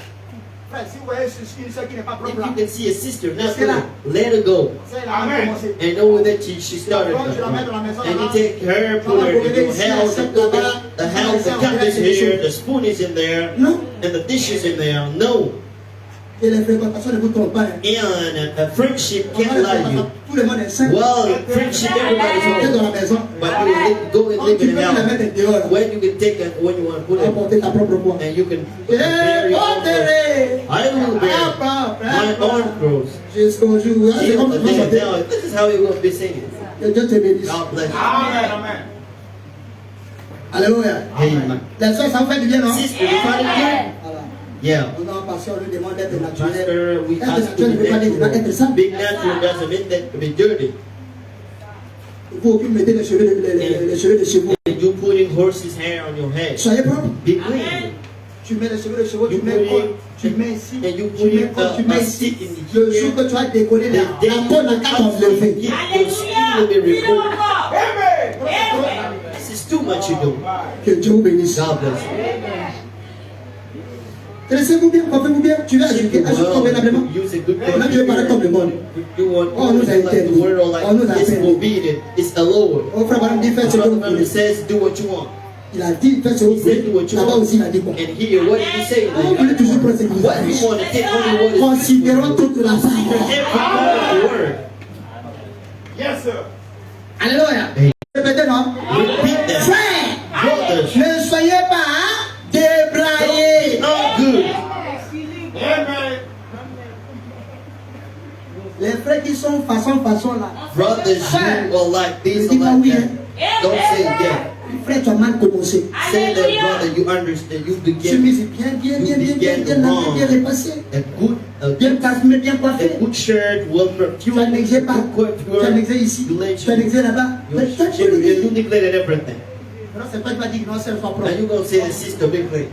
Frère, si vous voyez ceux qui n'est pas If propre là, you can see a sister not C'est là. clean, let her go. c'est là, on va commencer. And know that she started. Tu la mets dans la maison, And you là-bas. take her, put her in your house, and put the house, the cup is here, the spoon is in there, Non. and the dish is in there. No. Et les fréquentations ne vous trompent pas. Hein. And a friendship On va can't les lie you. fréquenter. Tout le monde est saint. Well, friendship, everybody's Tu es dans home. la maison. But you go and Oh, live tu in peux a la house mettre dehors. when you can take it, when you want to put it, Apporter ta propre voix. and you can Et bear your own clothes. porterai I will bear my own clothes. jusqu'au jour. Ah, c'est comme ça que je vais chanter. This is how you're going to be singing. Que Dieu te bénisse. God bless you. Alléluia. Amen. Les soeurs, ça vous fait du bien, non? Sister, you find it good? Voilà. Yeah. On a passé, on lui demande d'être naturel. Pastor, we Être ask you naturel ne veut pas dire qu'il va être to sale. be natural doesn't mean that to be dirty. Il faut que vous mettez les cheveux de chevaux. And you putting horse's hair on your head. Soyez propre. Be clean. Tu mets les cheveux de chevaux, tu You mets put quoi? it- Tu mets ici, and you tu put mets it, quoi? Tu mets a ici. stick in Le here. jour que tu as décollé la The day peau n'a qu'à t'enlever. your skin will be removed. This is too much you do. Que Dieu vous bénisse. God bless you. Laissez-vous bien, coiffez-vous bien. Tu vas ajouter convenablement. Use a good Là, tu veux parler comme le monde. You want Oh, nous to a like the interdit. world like Oh, nous a it's interdit. forbidden. It's allowed. Oh, frère, madame dit, faites ce que vous Brother voulez. says, do what you want. Il a dit, faites ce que vous He said, do voulez. what you Là-bas want. aussi, il a dit quoi? And here, what did he say? Vous voulez toujours prendre ce qui vous What you arrange. want to take only what is Considérons toute la parole. every part of the word. Alléluia. Répétez, non? Repeat that. Frère, Brothers, ne soyez pas débraillés. not good. Les frères qui sont façon là. Brothers, you are like Ne this dis or pas like oui. that. Hein. Don't say yeah. Frère, tu as mal commencé. Say that, brother, you understand. You begin Chemise bien repassée. a good, Bien parfumée, bien a coiffée. good shirt, well Tu as perfumed, négligé pas. good Tu as négligé ici. you let Tu as négligé là-bas. Mais toi, tu you négligé. neglected everything. Non, c'est pas que tu vas dire que non, c'est le propre. And you gonna say the sister be clean.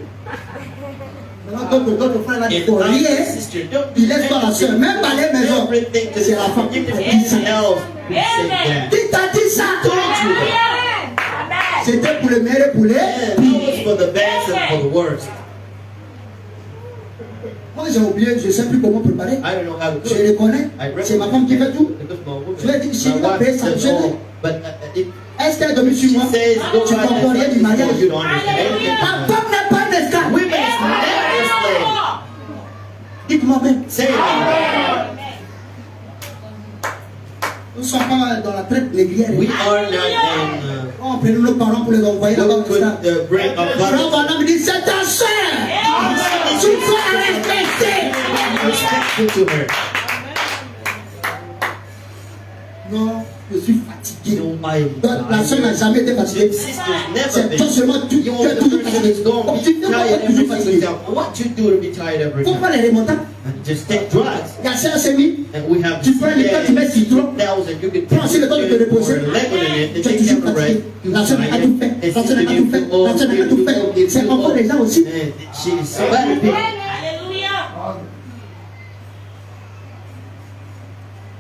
Maintenant, d'autres frères là, ils And font rien. other sister, don't Il laisse pas la soeur. Même pas les maisons. everything to C'est la femme qui everything dit ça. else. Who said that? Qui t'a dit ça? Told you that. C'était pour le meilleur et pour les And pires. it was for the best and for the worst. Moi, j'ai oublié, je ne sais plus comment préparer. I don't know how to Je cook. les connais. C'est ma femme qui fait tout. Because my woman- Je vais dire, si my vous la wife payez, ça me does gêne. all. But if Est-ce qu'elle a dormi sur she moi? says go Tu buy comprends rien du this, mariage. you don't understand anything. Ma femme n'est pas un esclave. Women is never slave. Dites-moi même. Say it. Nous ne sommes pas dans la traite négrière. We are not in. On prend nos parents pour les envoyer là-bas We au could stade. bring a Frère father. Bonhomme dit, c'est ta soeur. Tu dois respecter. Respectful to her. Non, je suis fatigué. No, I. La soeur n'a jamais été fatiguée. Your sister's never C'est toi been. seulement, tu You es are the toujours person fatigué. that's going Comme to tu be fais tired toujours every single fatigué. time. What you do to be tired every Faut time? pas les remontants. And just take drugs. Il y a ça, c'est mis. And we have Tu prends le temps, tu mets citron. 1,000. You can Prends aussi le temps de te reposer. or lemon in it. Tu es Take toujours them fatigué. right. La soeur n'a pas tout fait. La soeur n'a pas tout fait. La soeur n'a pas tout fait. C'est encore les gens aussi. And she's so bad at people. Alléluia.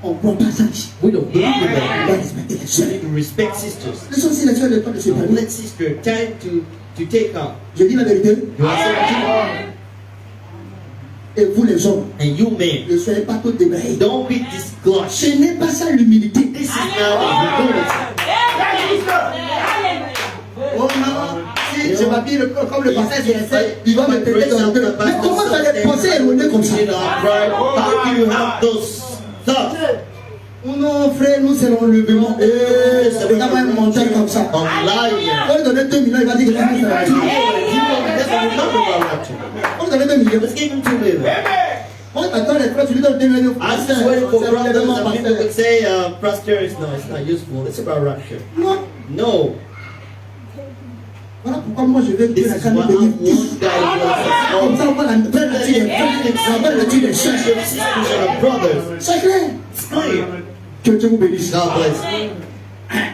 On ne prend pas ça ici. We don't believe in On that. doit respecter les We soeurs. need to respect sisters. Laissons aussi les soeurs le temps de se So parler. let sister time to take up. Je dis la vérité. You are Et vous les hommes, and you men, ne soyez pas tous débraillés. don't be disgusted. Ce n'est pas ça l'humilité. This is not humility. Oh non, si dit, je m'habille comme le pasteur Célestin, il va me traiter dans le cœur. Mais comment tu as des pensées erronées comme ça? How do you have those thoughts? Non, frère, nous c'est l'enlèvement. On n'a pas un monteur comme ça. On lying. On lui donne 2 millions, il va dire que c'est un That's what we're talking about, rapture. On lui donne 2 millions. Let's give him 2 million. On attend les frères, tu lui donnes 2 millions. I was just waiting for brothers and people would say prosperity it's not useful. It's about rapture. Non. No. Voilà pourquoi moi je veux que This la is canne what I devienne want douce. God Comme ça, on va la vraie nature des frères, la vraie nature des sœurs. brothers. C'est clair. It's clear. Que Dieu vous bénisse. God bless.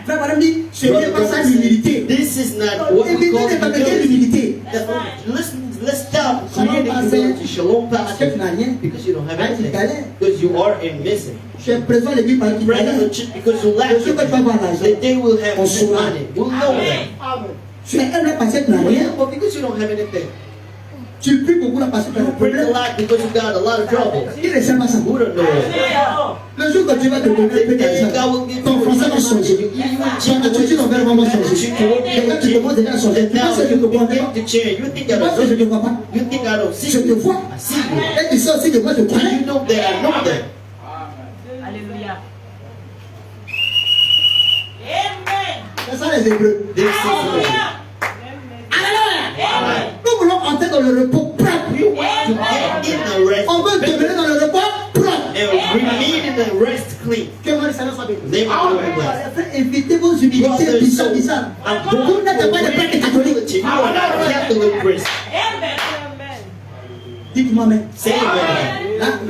Frère Madame dit, ce n'est pas ça l'humilité. This is not what we L'humilité call n'est pas de quelle humility. humilité. Let's stop creating humility. Shalom, Parce que tu pastor. n'as rien. Because you don't have Ah, tu anything. galères. Because you are in missing. Tu es présent à l'église par qui tu Bring galères. the church because you lack Le jour que tu vas avoir it. l'argent, The day will have on saura. money. We'll know that. Tu es humble parce que tu n'as rien. Well, because you don't have anything. Tu pries beaucoup là parce que tu as You des bring a problèmes. lot because you got a lot of trouble. Il ne sait pas ça. Who don't know it? Le jour que tu vas te donner un peu The day God d'argent, will give ton you français va changer. Ton attitude envers moi va changer. Et quand tu te vois déjà changer, tu penses que je ne te vois pas. to change. You think Tu I penses que je ne te don't vois pas. You think I don't see Je te you? vois. I see you. Et tu sais aussi que moi je te And connais. you know that I know that. Alléluia. C'est ça les Hébreux. This is the Alléluia. Nous voulons entrer dans le repos propre. You want to get in the rest. On veut demeurer dans le repos propre. And remain in the rest clean. Que moi, ça soit béni. Name of the Lord. Évitez vos humilités bizarres, bizarres. Vous n'êtes pas des prêtres catholiques. You are not a Catholic priest. Dites-moi même. Say it.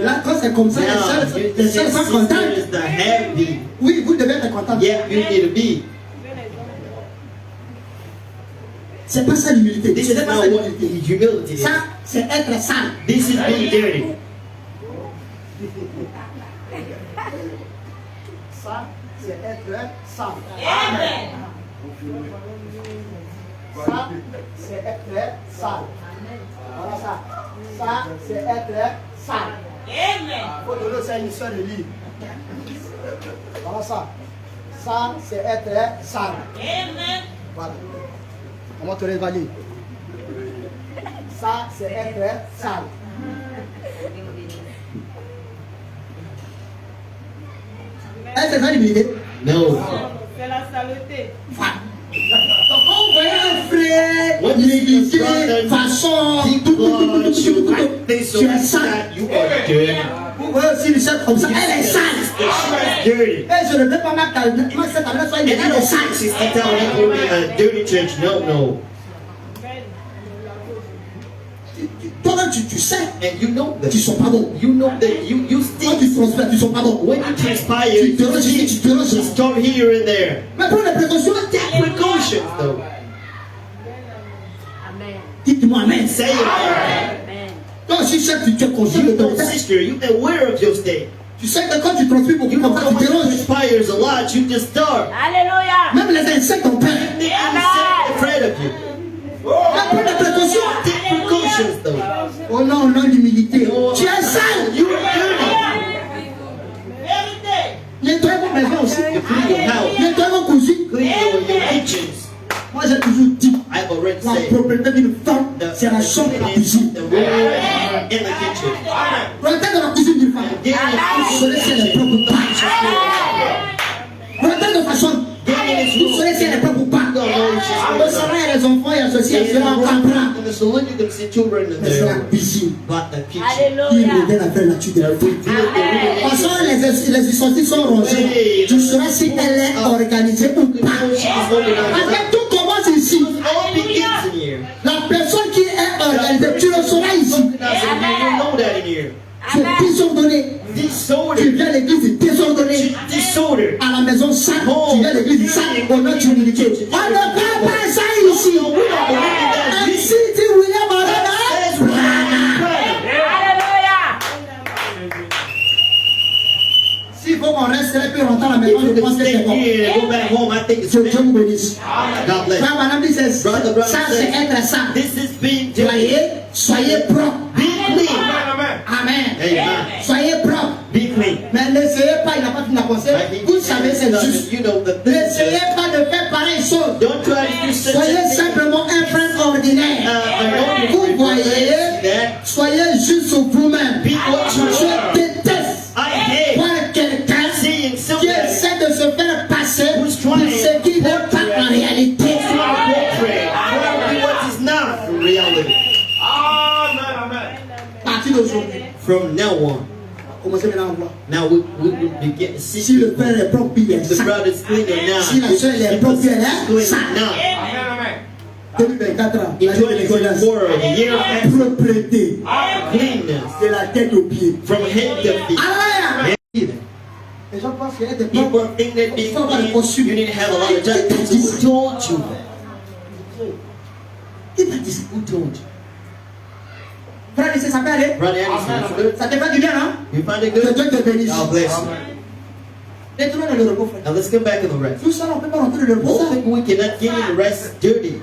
Là, quand c'est comme ça, les sœurs sont contentes. Sisters, the happy. Oui, vous devez être contents. Yeah, you need to be. C'est pas ça l'humilité. This Ce is n'est pas not ça what l'humilité. humility is. Ça, c'est être sale. This is being dirty. Ça, c'est être sale. Ça, c'est être sale. Voilà ça. Ça, c'est être sale. Il faut donner ça à une soeur de lire. Voilà ça. Ça, c'est être sale. Voilà. Comment tu va lire? Ça, c'est être sale. Est-ce que c'est ça l'humilité? No. C'est la saleté. Donc, on voit un frère négligé, façon, tu es sale. You are dirty. Vous voyez aussi une soeur comme ça, elle est sale. She's dirty. Et je ne veux pas ma cette adresse soit une And I elle est don't sale. think she's telling me a dirty church. No, no. Toi-même, tu sais, And you know that. tu sont pas bons. You know that you Quand stink. tu prospères, tu sont pas bons. When you transpire, Tu te you ranges ici, tu stink. te ranges You là. start here and there. Mais prends les précautions. Take precautions, though. Dites-moi Amen. Say it. Toi aussi, chef, tu es conscient de You ton know, état. sister, you aware of your state. Tu sais que quand tu transpires beaucoup You know, comme ça, tu when te you ranges. transpires a lot, you just start. Alléluia. Même les insectes ont peur. The insect afraid of you. Mais prends les précautions. Take precautions, though. Oh non, non, l'humilité. No, Tu es sale. You are dirty. Nettoie vos maisons aussi. You clean your house. Nettoie vos cuisines. Clean your kitchens. Moi, j'ai toujours dit, I've already la said propriété d'une femme, the c'est la chambre et la cuisine. the room and the kitchen. Propriété de la cuisine d'une femme. Getting Vous saurez si elle est propre ou pas. Propriété de ta chambre. Vous saurez si elle est propre ou pas. Au salon, il y a les enfants, il y a ceci, il y a cela, on comprend. in the saloon, you can see children in Mais c'est la there, cuisine but the kitchen. qui Alléluia. revient la vraie nature de la vie. Parce que les ustensiles sont rangés. Tu sauras si elle est organisée ou pas. Parce que tout commence ici. All begins in here. La personne qui est organisée, tu le sauras ici. Something else in here, you know that in here. C'est désordonné. Tu Disorder. viens à l'église désordonné. Disorder. À la maison sale, tu viens à l'église sale, au nom d'humilité. On ne parle pas ça ici. We don't believe in that. Ainsi dit William That's Arana. Alléluia. S'il faut qu'on reste là et puis rentrer à la maison, If je you can pense que stay c'est bon. here and go back home, I think it's Que Dieu fair. vous bénisse. God bless. Frère, madame dit, c'est ça, Brother, c'est être ça. This is being dirty. Soyez propre. Be clean. Amen. Amen. Soyez propre. Be clean. Mais n'essayez pas, il n'a pas fini la pensée. Vous savez, c'est juste. You know the N'essayez pas de faire pareille chose. Don't try to do such a Soyez thing. simplement un frère Vous voyez, soyez juste sur vous-même. Je déteste voir quelqu'un qui essaie de se faire passer pour ce qui n'est pas en réalité. À partir d'aujourd'hui, From now on, commencez maintenant à voir. now we begin to see Si le frère est propre, il est the saint. brother's cleaner now. Si la soeur est propre, elle est Cleaner sainte. now. 2024 ans, In l'année de l'excellence. 2024, the year of excellence, Propreté cleanness de la tête aux pieds. from head to feet. Alléluia. Yeah. Les gens pensent qu'il y a des People propres. think that being Faut avoir le clean, costume. you need to have a lot of judgment. Who told you that? Qui t'a dit ça? Who told you? Frère, ça peut aller? Brother Anderson, it's good. Ça te fait du bien, hein? You find it Que good? Dieu te bénisse. God bless you. Retournons dans le repos, frère. Now let's get back in the rest. Tout ça, on ne peut pas rentrer dans le repos. Most ça. people, we cannot get in the rest dirty.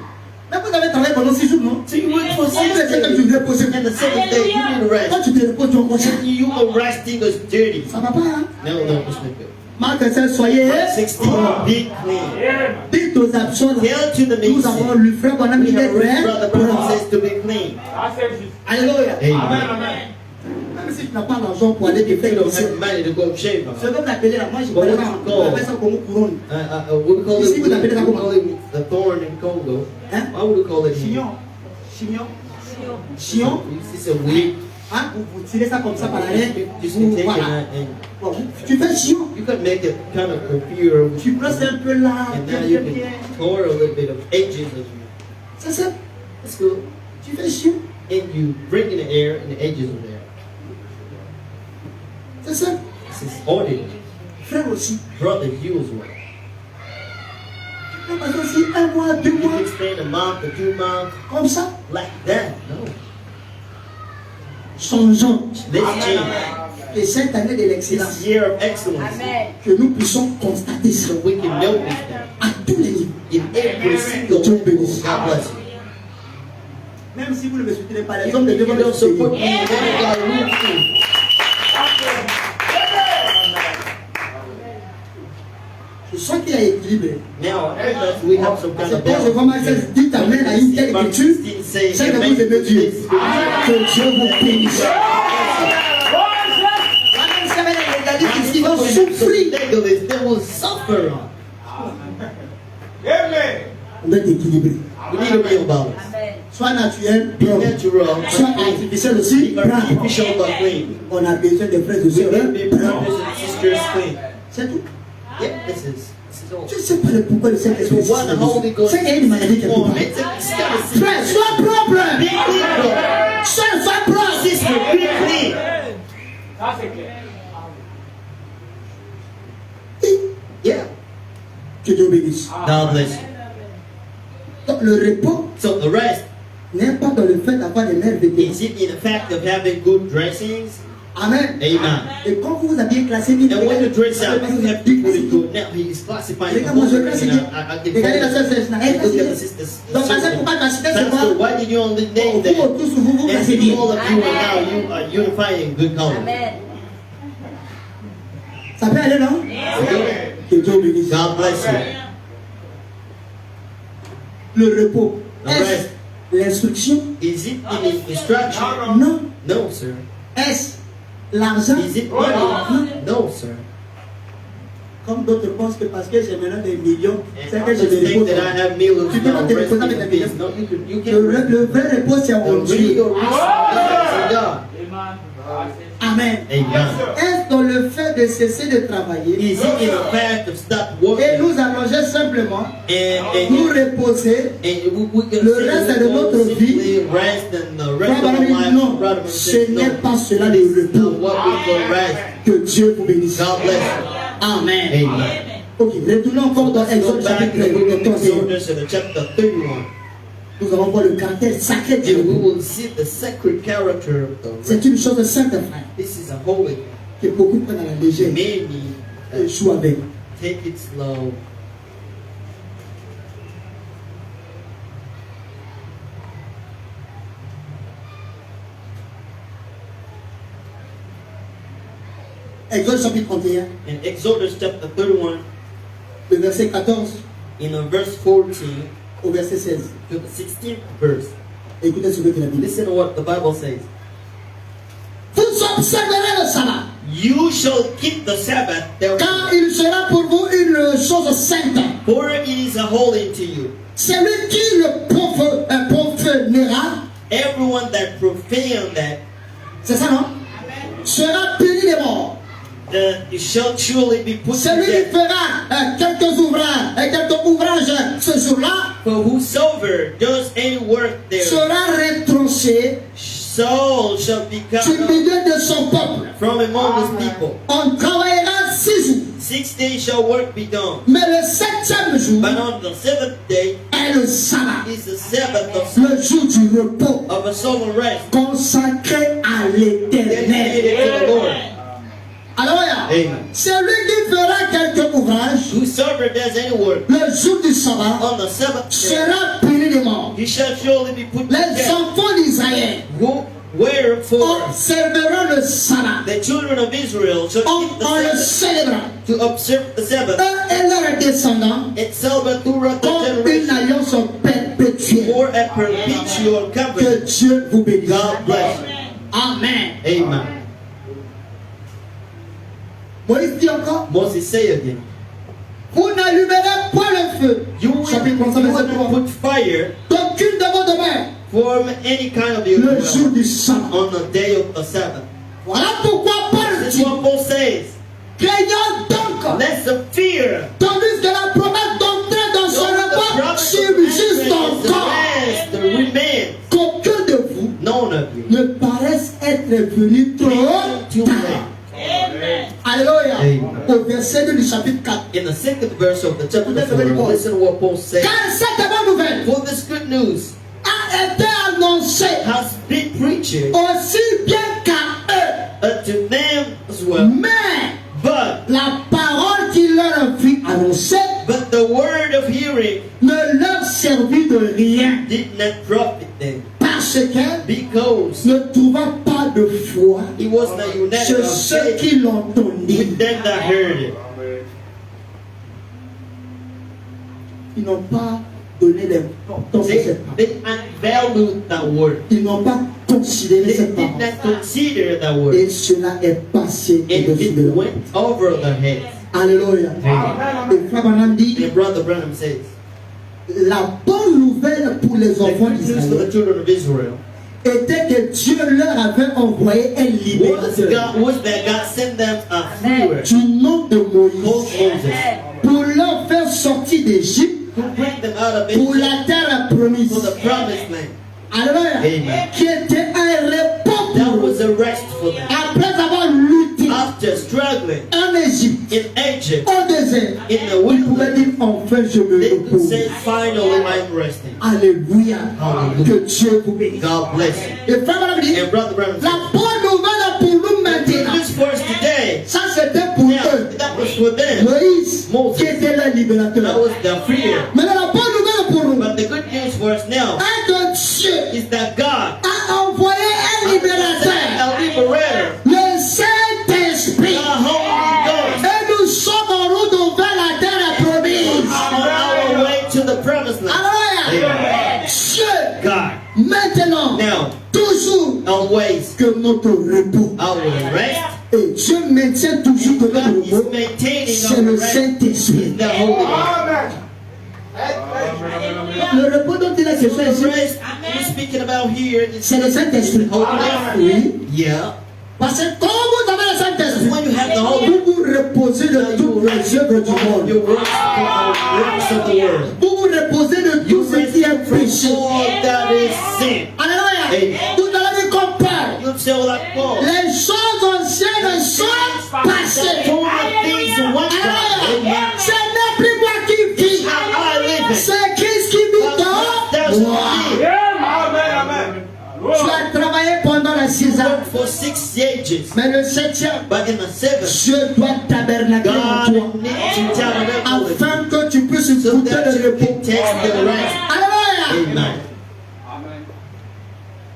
Mais vous avez travaillé pendant 6 jours, non? So you work for On 6 peut laisser que tu days, veux reposer. and the 7th day you need to Quand rest. tu te reposes, tu en conscience. And you are resting is dirty. Ça va pas, hein? No, it's not good. Marc 16, soyez. 16, be clean. Dites aux absents, Tell to the nous avons nation. lu frère, on a mis We des have read frères. brother says to be clean. Alléluia. Amen. Même si tu n'as pas l'argent pour aller te If faire you don't ici. have money to go shave, C'est comme l'appeler là. Moi, je connais pas. On appelle ça comme couronne. what we call Ici, vous it, appelez ça we comment? call it the thorn in Congo. Hein? Why would we call it Chignon. Chignon. Chignon. It's a weed. Hein? Vous tirez ça comme ça par l'arrière. Just Vous, take it voilà. and Bon, tu fais chignon. you can make it kind of appear, Tu brosses un peu là. and bien, now you bien, bien. can tore a little bit of edges of you. C'est ça. That's good. Tu fais chignon. And you bring in the air, and the edges are there. C'est ça. This is ordinary. Frère aussi. Brother, you as well. Non, parce que si 1 mois, 2 You mois, can spend a month or 2 months comme ça, like that. No. changeons. Let's change. Et cette année de l'excellence, This year of excellence, que nous puissions constater ça so we can notice that à tous les niveaux. in every single Dieu level. bénisse. God bless you. Même si vous ne me soutenez pas, les hommes de If Dieu you vont me don't support soutenir. me, then God will you. Je sens qu'il y a équilibre. Now, we have some kind C'est of quand je vois Marc 16 dit amen à une telle écriture, c'est que vous aimez Dieu. Que Dieu vous bénisse. Moi-même, ça va être les gars qui vont souffrir. They will suffer. On doit être équilibré. We need to be in balance. Soit naturel, Be propre. natural, Soit artificiel aussi, be propre. artificial but clean. On a besoin des frères et We sœurs need to be propres. brothers and sisters clean. C'est tout. Yeah, this is all. Je ne sais pas le pourquoi le Saint-Esprit. So why the Holy Ghost C'est qu'il y a une maladie quelque part. It's a Frère, sois propre. Be clean, Sois propre. sister. Be clean. Yeah. Que Dieu bénisse. God bless you. Donc le repos So the rest n'est pas dans le fait d'avoir des meilleurs vêtements. is it in the fact of having good dressings. Amen. Amen. Et quand vous vous habillez classé, vous And when you dress out, you have people to do it. Now he is classifying the Regarde, moi je classe whole. ici. I Regardez la sœur Sèche. can look at the sisters. Donc, parce que pour pas t'assister, c'est Pastor, quoi? why did you only name Vous that? tous, vous vous And classez bien. all of you are now you are unifying good color. Ça peut aller, non? Okay? Que Dieu bénisse. God bless you. Le repos. The Est-ce rest. l'instruction? Is it in instruction? Non. No, sir. Est-ce l'argent? Is it money? No, sir. Comme d'autres pensent que parce que j'ai maintenant des millions, c'est And que je others me think repose. that I have millions Tu peux pas now. te Rest reposer avec in la peace. million. No, you can. Le vrai repos, c'est en The Dieu. real reason is in God. Amen. Amen. Est-ce dans le fait de cesser de travailler Is it in the fact of stop et working nous allonger simplement, and nous reposer? we can Le say reste that de we notre will vie, simply rest and the rest of Frère our Barnabé dit lives. non, Brother ce says n'est no. pas cela le It's repos. not what we call rest. Que Dieu vous bénisse. God bless you. Amen. Amen. Ok, retournons encore dans Let's go Exode back chapitre to the book of 31. Exodus in the chapter 31. Nous allons voir le caractère sacré de And we Dieu. will see the sacred character of the C'est rest. une chose sainte, frère, This is a holy thing. que beaucoup prennent à la légère Many et jouent avec. take it slow. Exode chapitre 31, In Exodus chapter 31, le verset 14 in verse 14 au verset 16. to the 16th verse. Écoutez ce que dit la Bible. Listen to what the Bible says. Vous observerez le sabbat, You shall keep the Sabbath, car il sera pour vous une chose sainte. for it is a holy to you. Celui qui le profanera, Everyone that profane that c'est ça non? Sera puni des morts. it shall surely be put to Celui qui death. fera quelques ouvrages ce jour-là For whosoever does any work there, sera retranché soul shall be cut du off milieu de son peuple. from among his people. On travaillera 6 jours, 6 days shall work be done. mais le 7e jour But on the 7th day est le sabbat, is the Sabbath le jour du repos, of a solemn rest, consacré à l'éternel. dedicated to the Lord. Alléluia. Amen. Celui qui fera quelques ouvrages Whosoever does any work le jour du sabbat on the 7th day, sera puni de mort. he shall surely be put to Les death. enfants d'Israël Wherefore observeront le sabbat. the children of Israel shall keep the On le Sabbath célébra. to observe the Sabbath. Eux et leurs descendants It celebrate throughout the comme une generation alliance perpétuelle. for a perpetual Que covenant. Dieu vous bénisse. God bless you. Amen. Amen. Moïse dit encore, Moses say again, vous n'allumerez point le feu. you will Chapitre 35, verset 3. put fire D'aucune de vos demeures from any kind of your le jour dwelling du sabbat. on the day of the Sabbath. Voilà pourquoi Paul This is dit, what Paul says. craignant donc, Let's fear. tandis que la promesse d'entrer dans son The repas promise subsiste of the encore, rest remains. qu'aucun de vous None of you. ne paraisse être venu trop Too tard. late. Alléluia. Amen. Au verset 2 du chapitre 4. In the 2nd verse of the chapter Listen 4, listen to what Paul says. Car cette bonne nouvelle For this good news a été annoncée has been preached aussi bien qu'à eux. unto them as well. Mais But la parole qui leur fut annoncée the word of hearing ne leur servit de rien did not profit them, parce qu'elle because ne trouva pas de foi it was not united chez of ceux faith qui l'entendirent. with them that heard it. Ils n'ont pas donné l'importance à cette parole. They valued that word. Ils n'ont pas considéré They cette did parole. not consider that word. Et cela est passé And au-dessus de it leur. went over their heads. Alléluia. Et Frère Branham dit, And Brother Branham says, la bonne nouvelle pour les the enfants good news for d'Israël the children of Israel était que Dieu leur avait envoyé un libérateur was that God sent them a freer du nom de called Moïse Moses pour leur faire sortir d'Égypte to bring them out of pour Egypt la terre promise. to the promised land. Alléluia. Amen. Qui était un repos That pour eux. was a rest for them. Après avoir lutté After struggling en Égypte, in Egypt, au désert, in the ils pouvaient wilderness, dire enfin je me they could repose. say, finally I'm resting. Alléluia. Hallelujah. Que Dieu vous bénisse. God bless you. Et Frère Branham dit, And Brother Branham la says, bonne nouvelle pour nous maintenant, this verse today, ça c'était pour now, eux. that was for them. Moïse, Moses. qui était le That libérateur. was the freer. Mais la bonne nouvelle pour nous But the good news for us now est que Dieu is that God a envoyé un libérateur, a liberator, le Saint-Esprit. the Holy Ghost, Et nous sommes en route vers la terre promise. on our way to the promised land. Alléluia. Dieu, God, maintenant, now, toujours always que notre repos. our rest. Et Dieu maintient toujours que notre God is repos. maintaining C'est our le rest. Saint-Esprit. Is the Holy Ghost. Le repos dont il est question The ici, rest we're speaking about here is c'est le Saint-Esprit. Holy Ghost. Oui. Yeah. Parce que quand vous avez le Saint-Esprit, When you have the Holy vous vous reposez de toutes les œuvres du monde. your works from the works of the world. Vous vous reposez de You tout ce qui est rest from péché. all that is sin. Alléluia. Amen. Tout à l'heure, qu'on parle. You say like Paul. Les choses anciennes sont passées. Former things once gone. Alléluia. Amen. Ce n'est plus moi qui vis. I live it. C'est Christ qui vit dans moi. Tu as travaillé pendant les 6 ans. For 6 ages. Mais le 7e, But in the 7th, Dieu doit tabernaculer en toi. God needs to tabernacle with you Afin que tu puisses so goûter that le you repos. can taste the rest. Alléluia. Amen.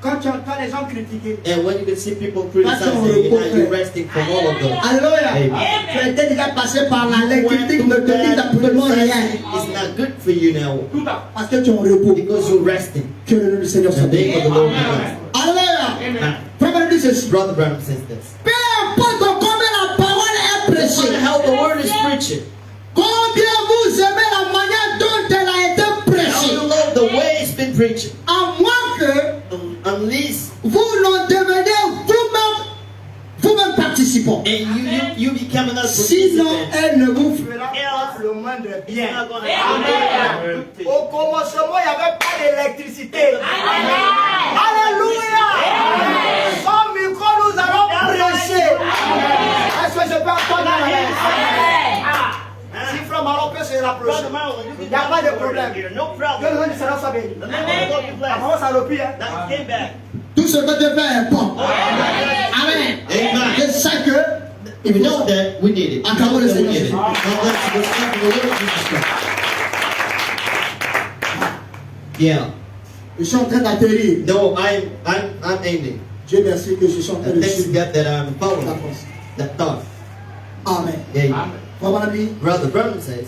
Quand tu entends les gens critiquer. And when you can see people criticizing you, now you're resting from all of them. Alléluia. Amen. Tu étais déjà passé par là. Les When critiques ne te disent absolument rien. it's not good for you now Parce que tu es en repos. because you're resting. Que le nom du Seigneur soit The name of the béni. Lord be blessed. Alléluia. Now, Frère Branham dit ceci. Brother Branham says this. Peu importe combien la parole est No prêchée, matter how the word is preaching, combien vous aimez la manière dont elle a été how prêchée, you love the way it's been preaching, à moins que unless vous n'en devenez vous-même participant. and you become another Sinon, participant. elle ne vous fera Pas le moindre It's bien. not gonna Amen. happen. Au commencement, il n'y avait pas d'électricité. Alléluia. Sans micro, nous allons prêcher. Est-ce que je peux entendre la Si Frère Marlon peut se rapprocher, Brother Marlon, you il n'y a pas de problème. here. No Que le problem. nom du Seigneur soit béni. The name of the Lord be La blessed. parole s'allopie, hein. Now he came back. tout ce que Dieu fait est bon. Amen. Amen. Je sais que, If you know that, we need it. I can't That we listen. need it. Now let's speak to the Lord Jesus Christ. Yeah. je suis en train d'atterrir. No, I'm aiming. Dieu merci que je suis en train And de thanks to suivre God that I'm la following pensée. that thought. Amen. Amen. Frère Branham dit, Brother Branham says,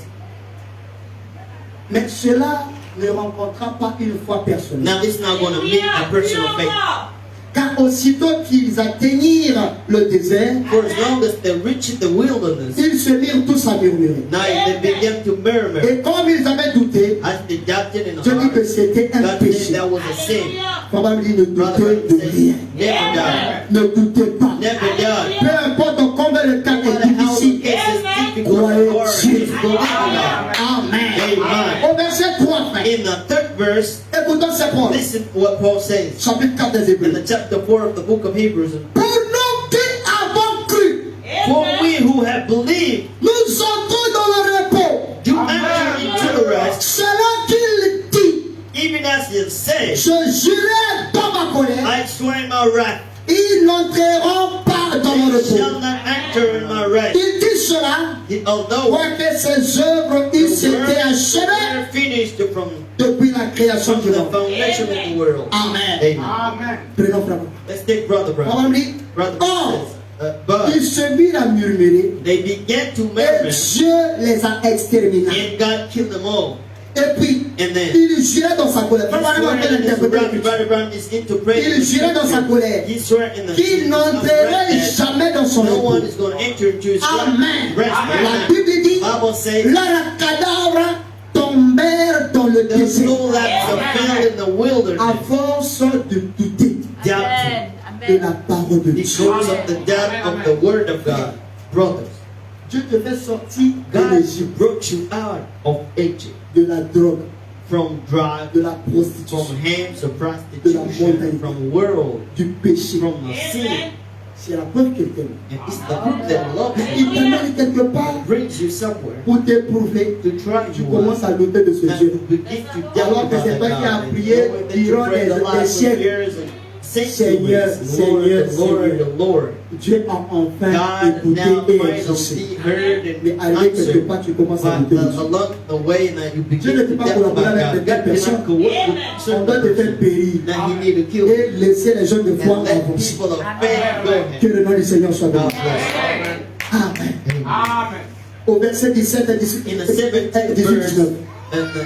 mais cela ne rencontrera pas une foi personnelle. now this is not going to meet a personal faith. Car aussitôt qu'ils atteignirent le désert, For as long as they reached the wilderness, ils se mirent tous à murmurer. now they began to murmur. Et comme ils avaient douté, As they doubted in Dieu dit que heart, c'était un God said péché. that was a sin. Frère Branham dit, ne Brother doutez Branham de says, rien. never die. Ne doutez pas. Never die. Peu importe combien le cas No est matter how the difficile. case is difficult or hard, just believe in God. Amen. Amen. Au verset 3, frère. In the third verse, Écoutons ces paroles. listen to what Paul says Chapitre 4 des in Hébreux. the chapter 4 of the book of Hebrews. Pour nous qui avons cru, For we who have believed nous entrons dans le repos. do enter into the rest, C'est là qu'il dit, even as it says, je jurai dans ma colère, I swear in my wrath, ils n'entreront pas dans mon they shall repos. not enter in my rest. Il dit cela, Although que ses œuvres, il the s'était works achevé were finished from depuis la création du the monde. foundation of the world. Amen. Amen. Amen. Prenons frère. Let's take Brother Brown. Frère dit, Brother oh, says, but ils se mirent à murmurer they began to et murmur, Dieu les a exterminés. and God killed them all. Et puis, And then il jurait dans sa colère. Frère Branham a fait l'interpréter. Brother Brown is interpreting. Il jurait dans sa colère He swore in the qu'il n'entrerait jamais dans son no one repos. is going to enter into his Amen. rest. La Bible dit, Bible says leurs cadavres tombèrent dans le the désert soul that fell in the à wilderness, force de douter doubting de la parole de Dieu. because of the doubt of the word of God. Brothers, Dieu te fait sortir de God l'Égypte, brought you out of Egypt, de la drogue, from drugs, de la from prostitution, hands of prostitution, from world, du péché. from the sin. C'est la preuve qu'il t'aime. And it's the proof that love Il t'amène quelque part brings you somewhere pour t'éprouver. to try Tu you commences à douter de ce and Dieu. to begin to doubt Alors que about c'est that toi qui as God. prié And knowing that you durant prayed des a lot for siècles. years and Seigneur, centuries, Lord, Seigneur, the Lord. Dieu a enfin God écouté now et finally exaucé. heard Mais and arrivé quelque answered. part, tu commences à But douter de Dieu. along the way, now you Dieu begin ne to peut pas doubt collaborer about avec God. des God personnes. cannot work with On certain doit te faire person. périr Now He need to kill et them laisser les gens de foi and let avancer. people of faith go Que ahead. le nom du Seigneur soit God béni. bless. Amen. Amen. Au verset 17 et 18, In the 17th 18, verse 19.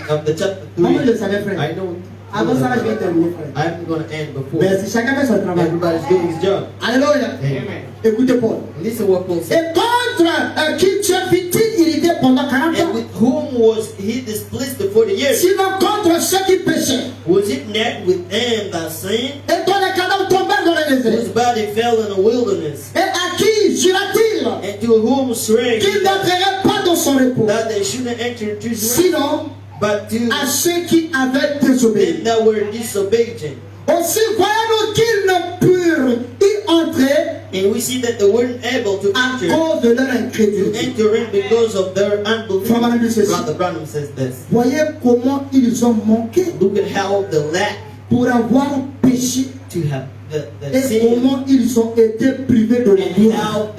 of the chapter Comment je 3, le savais, frère? I know. Avant ça, je vais terminer, frère. I'm going to end before. Merci. Chacun fait son travail. Everybody's doing his job. Alléluia. Amen. Écoutez Paul. Listen what Paul said. Et contre qui Dieu fit-il irriter pendant 40 And ans? with whom was he displeased for 40 years? Sinon contre ceux qui péchaient. Was it not with them that sinned, Et dont les cadavres tombèrent dans le désert. whose body fell in the wilderness? Et à qui jura-t-il And to whom swear qu'il he n'entrerait pas dans son repos? that they shouldn't enter into his rest, Sinon but to à ceux qui avaient désobéi. them that were disobedient? Aussi voyons-nous qu'ils ne purent y entrer And we see that they weren't able to à enter cause de leur to incrédulité. enter in because of their unbelief. Frère Branham dit ceci. Brother Branham says this. Voyez comment ils ont manqué Look at how the lack pour avoir péché to have the et sin comment ils ont été privés de la and gloire. how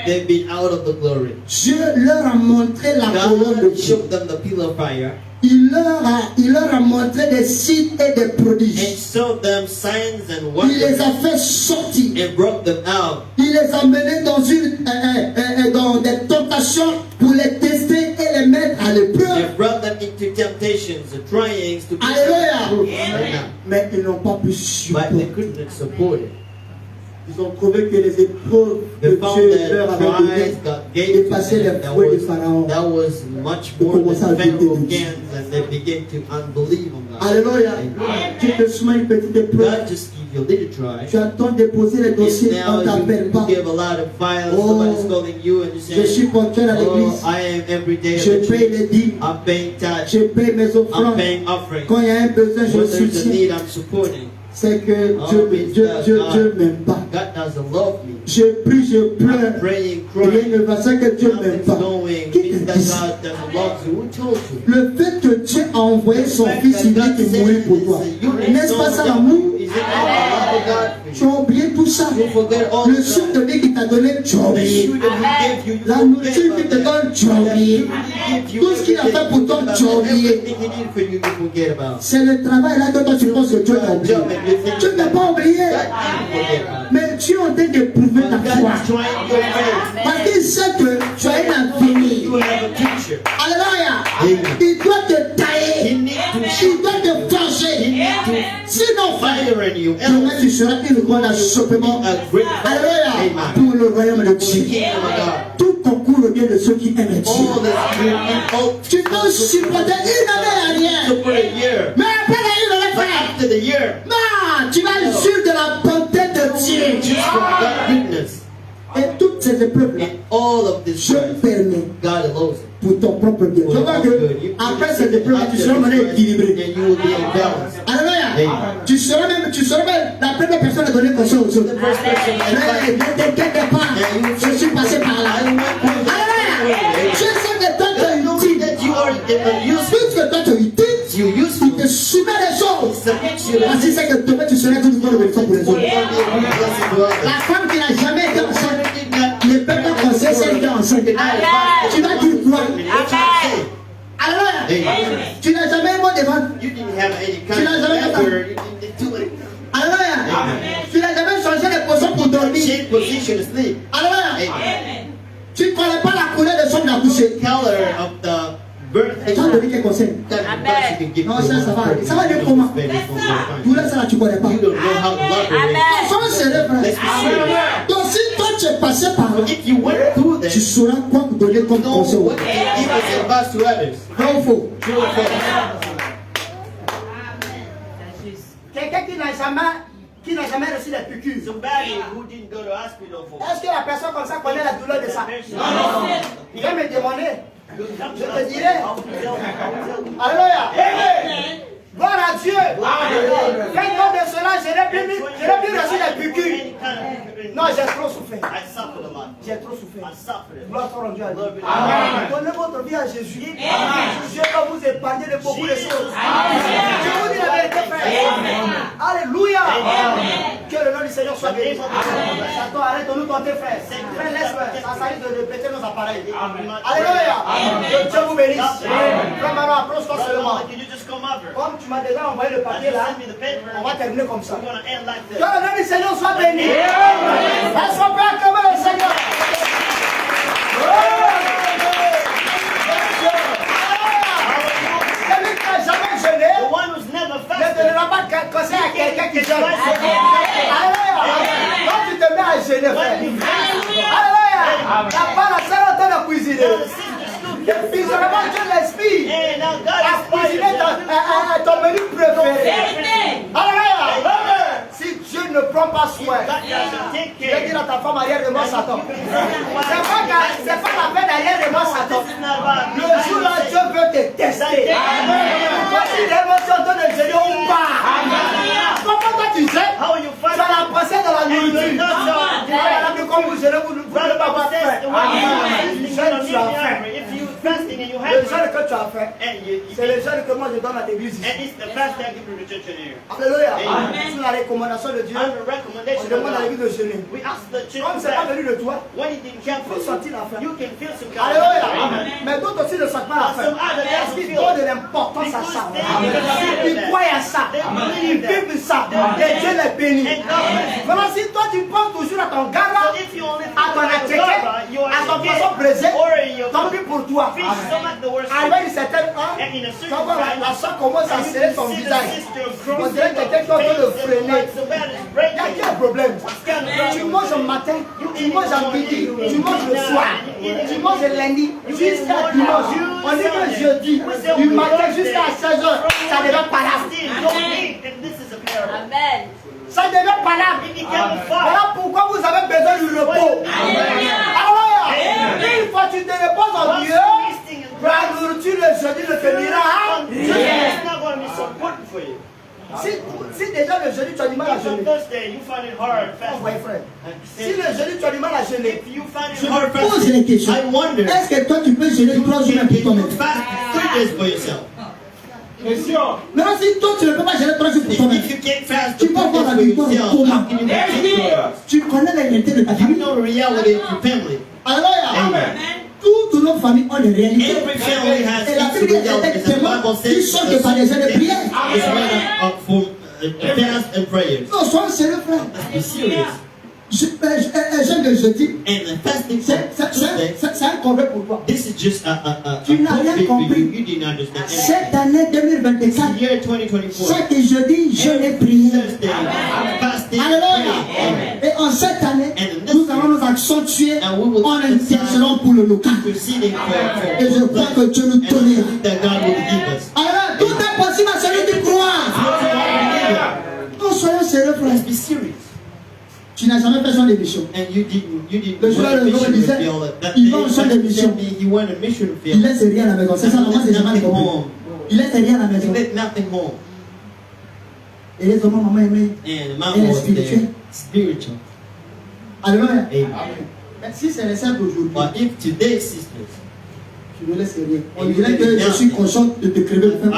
they've been out of the glory. Dieu leur a montré la colonne de God Dieu. showed them the pillar of fire Il leur a montré des signes et des and prodiges. showed them signs and Il les wonders a fait sortir. and brought them out. Il les a menés dans des tentations pour les tester et les mettre à They l'épreuve. brought them into temptations, tryings to be Alléluia. Amen. Mais ils n'ont pas pu But supporter. they couldn't support it. Ils ont trouvé que les épreuves They que found Dieu leur that avait données Christ God gave to dépassaient them les fouets de Pharaon. that was much more than Pharaoh can, and they began to unbelieve on God. Alléluia. Amen. Tu te soumets une petite épreuve. God just give you a little try. Tu attends de déposer les If dossiers, on now ne t'appelle you pas. give a lot of files, Oh, somebody's calling you and you Je say, suis ponctuel à oh, l'église. I am every day Je at the paye church. les dîmes. I'm paying tithes. Je paye mes I'm offrandes. paying offerings. Quand il y a un besoin, je When le there's a soutiens. need, I'm supporting. C'est que Oh, Dieu means Dieu, that Dieu, God- Dieu m'aime pas. God doesn't love me. Je prie, je pleure. I'm praying, Il y a crying. une verset que Dieu m'aime Nothing's pas. going. Qui Means te that dit ça? God doesn't love you. Who told you? Le fait que Dieu a envoyé son fils unique et mourir pour toi. N'est-ce pas ça l'amour? Is it not the love of God for Tu you? as oublié tout ça. You forget all Le the souffle de vie qu'il t'a donné, tu as the oublié. shoe that He gave you. You La forget nourriture qu'il te about that. donne, tu as oublié. Tout ce qu'il a fait pour toi, tu as oublié. Everything He did for you, you forget about. C'est le travail là que toi tu penses que Dieu t'a oublié. Tu ne t'as pas oublié. God didn't forget about. Mais tu es en train d'éprouver ta God foi. is trying your faith. Parce qu'il sait que tu as un You avenir. have a future. Alléluia. Amen. Il doit te He tailler. needs to Il doit te He forger. needs to Sinon, frère, fire in you. demain tu seras une grande achoppement. A great Alléluia. Amen. Pour le royaume de For the Dieu. kingdom of God. Tout concourt au bien de ceux qui aiment All Dieu. this good and all Tu peux supporter une année à rien. for a year. Mais après la une année, But frère, after the year, non, tu vas juger de la bonté de Dieu. just from God's goodness Et toutes ces épreuves-là, and all of this je grace, permets God allows it. pour ton propre bien. Je vois que après cette épreuve, tu seras maintenant équilibré. And you will be in balance. Alléluia. Amen. Tu seras même la première personne à donner conseil aux autres. The first person Mais that ne t'inquiète pas, je suis passé par là. Alléluia. Je sais que toi tu es utile. that you are useful, Puisque toi tu es utile, you useful, il te soumet les choses. submit you Parce qu'il sait que demain tu seras toujours une bénédiction pour les autres. to others. La femme qui n'a jamais été enceinte Did not ne peut pas conseiller celle qui est enceinte. Tu vas dire quoi? what you say. Alléluia. Amen. Tu n'as jamais eu mon devant. You didn't have any Tu kind n'as of jamais fait ça. effort. You didn't do it. Alléluia. Amen. Tu n'as jamais changé de position pour dormir. Change position to sleep. Alléluia. Amen. Tu ne connais pas la couleur de son accouché. Color of the birth. Tu as donné tes conseils. Non, ça va. Ça va aller comment? Tout là, ça là, tu ne connais pas. You don't know how to love her. Sois sérieux, frère. Let's be serious. Donc, si toi tu es passé par là, If you went through tu this, sauras quoi donner comme know conseil. what to give as advice to others. Vrai ou faux? True or false? Quelqu'un qui n'a jamais reçu les piqûres. Somebody who didn't go to hospital for. Est-ce que la personne comme ça connaît la douleur de ça? Il va me demander. Je te dirai. Alléluia. Gloire à Dieu. Faites compte de cela, j'aurais bien reçu les piqûres. Non, j'ai trop souffert. I suffered a lot. J'ai trop souffert. I suffered it. Gloire soit rendue à Dieu. Glory be to God. Donnez votre vie à Jésus. Dieu va vous épargner de beaucoup de choses. Je vous dis la vérité, frère. Alléluia. Que le nom du Seigneur soit béni. Attends, arrête-nous tenter, frère. Frère, laisse-moi. Ça s'arrête de répéter nos appareils. Alléluia. Que Dieu vous bénisse. Frère Manon, approche-toi seulement. Can you just come over? Comme tu m'as déjà envoyé le papier là, Send me the paper. on va terminer comme ça. We're going to end like Que this. le nom du Seigneur soit béni. Est-ce qu'on peut acclamer le Seigneur? Celui qui n'a jamais jeûné The one who's never ne fasted. donnera pas de conseil à quelqu'un qui jeûne. Alléluia. Quand tu te mets à jeûner, frère. Alléluia. La part la seule en train de cuisiner. Bizarrement, Dieu l'esprit Hey, now God a is cuisiné ton menu préféré. Alléluia. Si Dieu ne prend pas soin, God doesn't take je vais care. dire à ta femme arrière de moi, Satan. C'est pas la peine arrière de moi, Satan. This is not about Le jour là, Dieu veut te tester. Voici l'émotion de Dieu ou pas. Comment toi tu sais? how you Tu as fight. la pensée dans la nourriture. Voilà, comme vous gérez, vous ne pouvez pas avoir fait. Le jeûne que tu as fait. If you fasting and you Le have jeûne que tu as fait, and c'est le jeûne que moi je donne à l'église ici. and it's the fast that you do the church in here. Alléluia. Amen. Sous la recommandation de Dieu, Under on recommendation of demande à l'église God, de jeûner. we ask the church Comme to c'est pas fast. venu de toi, When it didn't come il faut from sentir la faim. you can feel some kind of Alléluia. Amen. Mais d'autres aussi ne sentent pas la faim. Parce qu'ils donnent de l'importance à ça. Ils croient à ça. Ils vivent ça. Et Dieu les bénit. Maintenant, si toi tu penses toujours à ton gala, So if you only à ton think about attiqué, God, you are à ton again, poisson brisé, or in your tant pis pour toi. fish stomach, the worst Arrivé à une certaine heure, And in a tu certain vas voir time, la soeur commence à you serrer can son see the visage. sister On dirait quelqu'un qui est en train de freiner. Il y a quel problème? Tu manges au matin, tu manges à midi, tu manges le soir, tu manges le lundi, jusqu'à dimanche. On dit que jeudi, du matin jusqu'à 16h, ça devient pas là. Amen. Ça devient pas là. Voilà pourquoi vous avez besoin du repos. Alléluia. Une fois que tu te reposes en Dieu, la nourriture le jeudi ne te dira. Si déjà le jeudi tu as du mal à jeûner, envoyez frère. Si le jeudi tu as du mal à jeûner, Je me pose la question. I wonder, Est-ce que toi tu peux jeûner 3 jours pour can toi-même? you fast 3 days for yourself? Maintenant, si toi tu ne peux pas jeûner 3 jours pour toi-même, If you can't fast tu 3 peux voir la days victoire for yourself, comment? how can you make victory? Tu connais la réalité de ta You famille. know the reality of your family. Alléluia. Amen. Toutes nos familles ont des réalités. Every family has Et la its Bible realities. est The tellement Bible qu'ils says sont de par des jeunes de prière. it's made up for fast and prayers. Non, sois sérieux, frère. Be serious. Un jeûne de jeudi, And the fasting for Tuesday, c'est un convoi pour toi. this is just a Tu n'as rien big for compris. you. You didn't understand Cette anything. année 2024, The year 2024. chaque jeudi, jeûne et prière. Thursday, fasting, Alléluia. praying. Et en cette année, And this nous allons nous accentuer And we will en intercession pour le local. Proceeding for Et je crois que Dieu nous and I tolère. believe that God will give us. Alors, tout est possible à celui qui croit. Nous soyons sérieux, frère. Let's be serious. Tu n'as jamais fait son émission. And you didn't Le go journal on a de mission Gaulle disait, field that il day. va au champ But de you mission. said me, he went a mission Il field. laisse rien à la maison. C'est ça, maman, c'est jamais compris. Il laisse rien à la He maison. did nothing more. Et les hommes, maman aimée. And my Elle est was there. spirituelle. Spiritual. Alléluia. Amen. Mais si c'est les saints d'aujourd'hui, But if today, sisters, tu ne laisses rien. On dirait que je suis conscient de te crever le faim.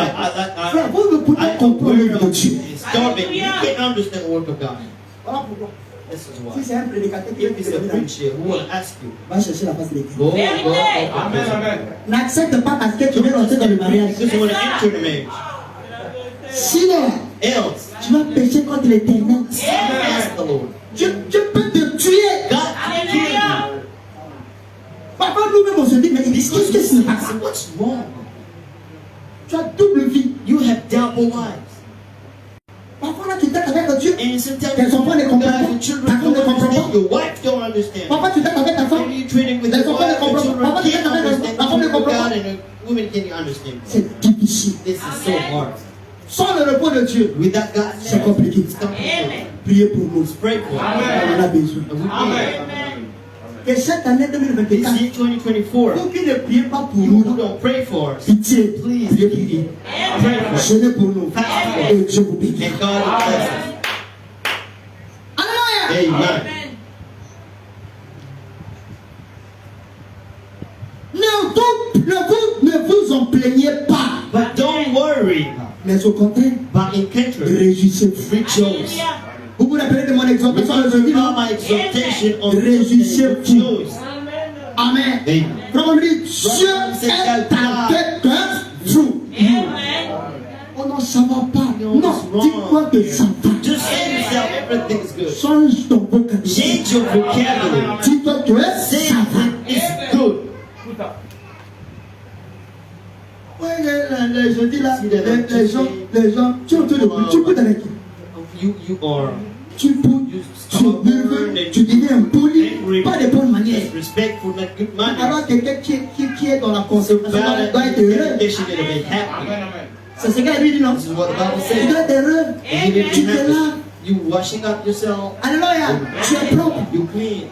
Frère, vous ne pouvez pas I comprendre aware le de of Dieu. starving. You can't understand the work of God. Voilà pourquoi. This is Si why. c'est un prédicateur qui If it's a est preacher who will ask you, va chercher la face de l'église. go. Vérité. N'accepte pas parce que tu veux rentrer dans le mariage. Because you want to enter the marriage. Sinon, Else, tu vas pécher contre l'éternel. ask the Lord. Dieu peut te tuer. God can kill you. Parfois, nous-mêmes, on se dit, mais qu'est-ce que ce n'est pas ça? What's wrong? Tu as double vie. You have double lives. Parfois, là, tu t'aides avec Dieu. And sometimes Tes enfants ne comprennent your pas. children Ta femme don't ne comprend understand. pas. Your wife don't understand. Parfois, tu t'aides avec ta femme. Maybe you're trading with Les your enfants ne wife, your comprennent children pas. Parfois, tu can't t'aides avec understand. la femme ne You comprend God pas. and a woman can't understand. C'est difficile. This is so hard. Sans le repos de Dieu, Without God, c'est compliqué. it's complicated. Priez pour nous. Pray for us. On en a besoin. And we need. Et cette année 2024, This year 2024, vous qui ne priez pas pour you who nous, don't pray for us, pitié, please priez pour nous. pray for us. Jeûnez pour nous. Fast for Et us. Dieu vous bénisse. And God will bless us. Alléluia. Amen. Ne vous en plaignez pas, But don't worry, mais au contraire, but in contrary, réjouissez-vous. rejoice. Vous vous rappelez de mon exhortation le jeudi, non? Remember my exhortation on Réjouissez-vous. rejoice. Amen. Amen. Comment on dit, Dieu est avec un fruit. On n'en savoir pas. Non, dis-moi que ça va. Just say to yourself, everything is good. Change ton vocabulaire. Change your vocabulary. Dis-toi que Say ça va. it's good. Ouais, les jeudis là, les gens, tu es autour de lui, tu peux avec qui? You are Tu peux, tu es nerveux, tu deviens poli, pas de bonne manière. disrespectful, not good manner. Alors quelqu'un qui est dans la consécration Bad doit être heureux. education to be happy. C'est ce qu'il lui dit, non? This is what the Bible Tu says. dois être heureux. You need to Tu be te happy. laves. You washing up yourself. Alléluia. Tu es propre. You clean.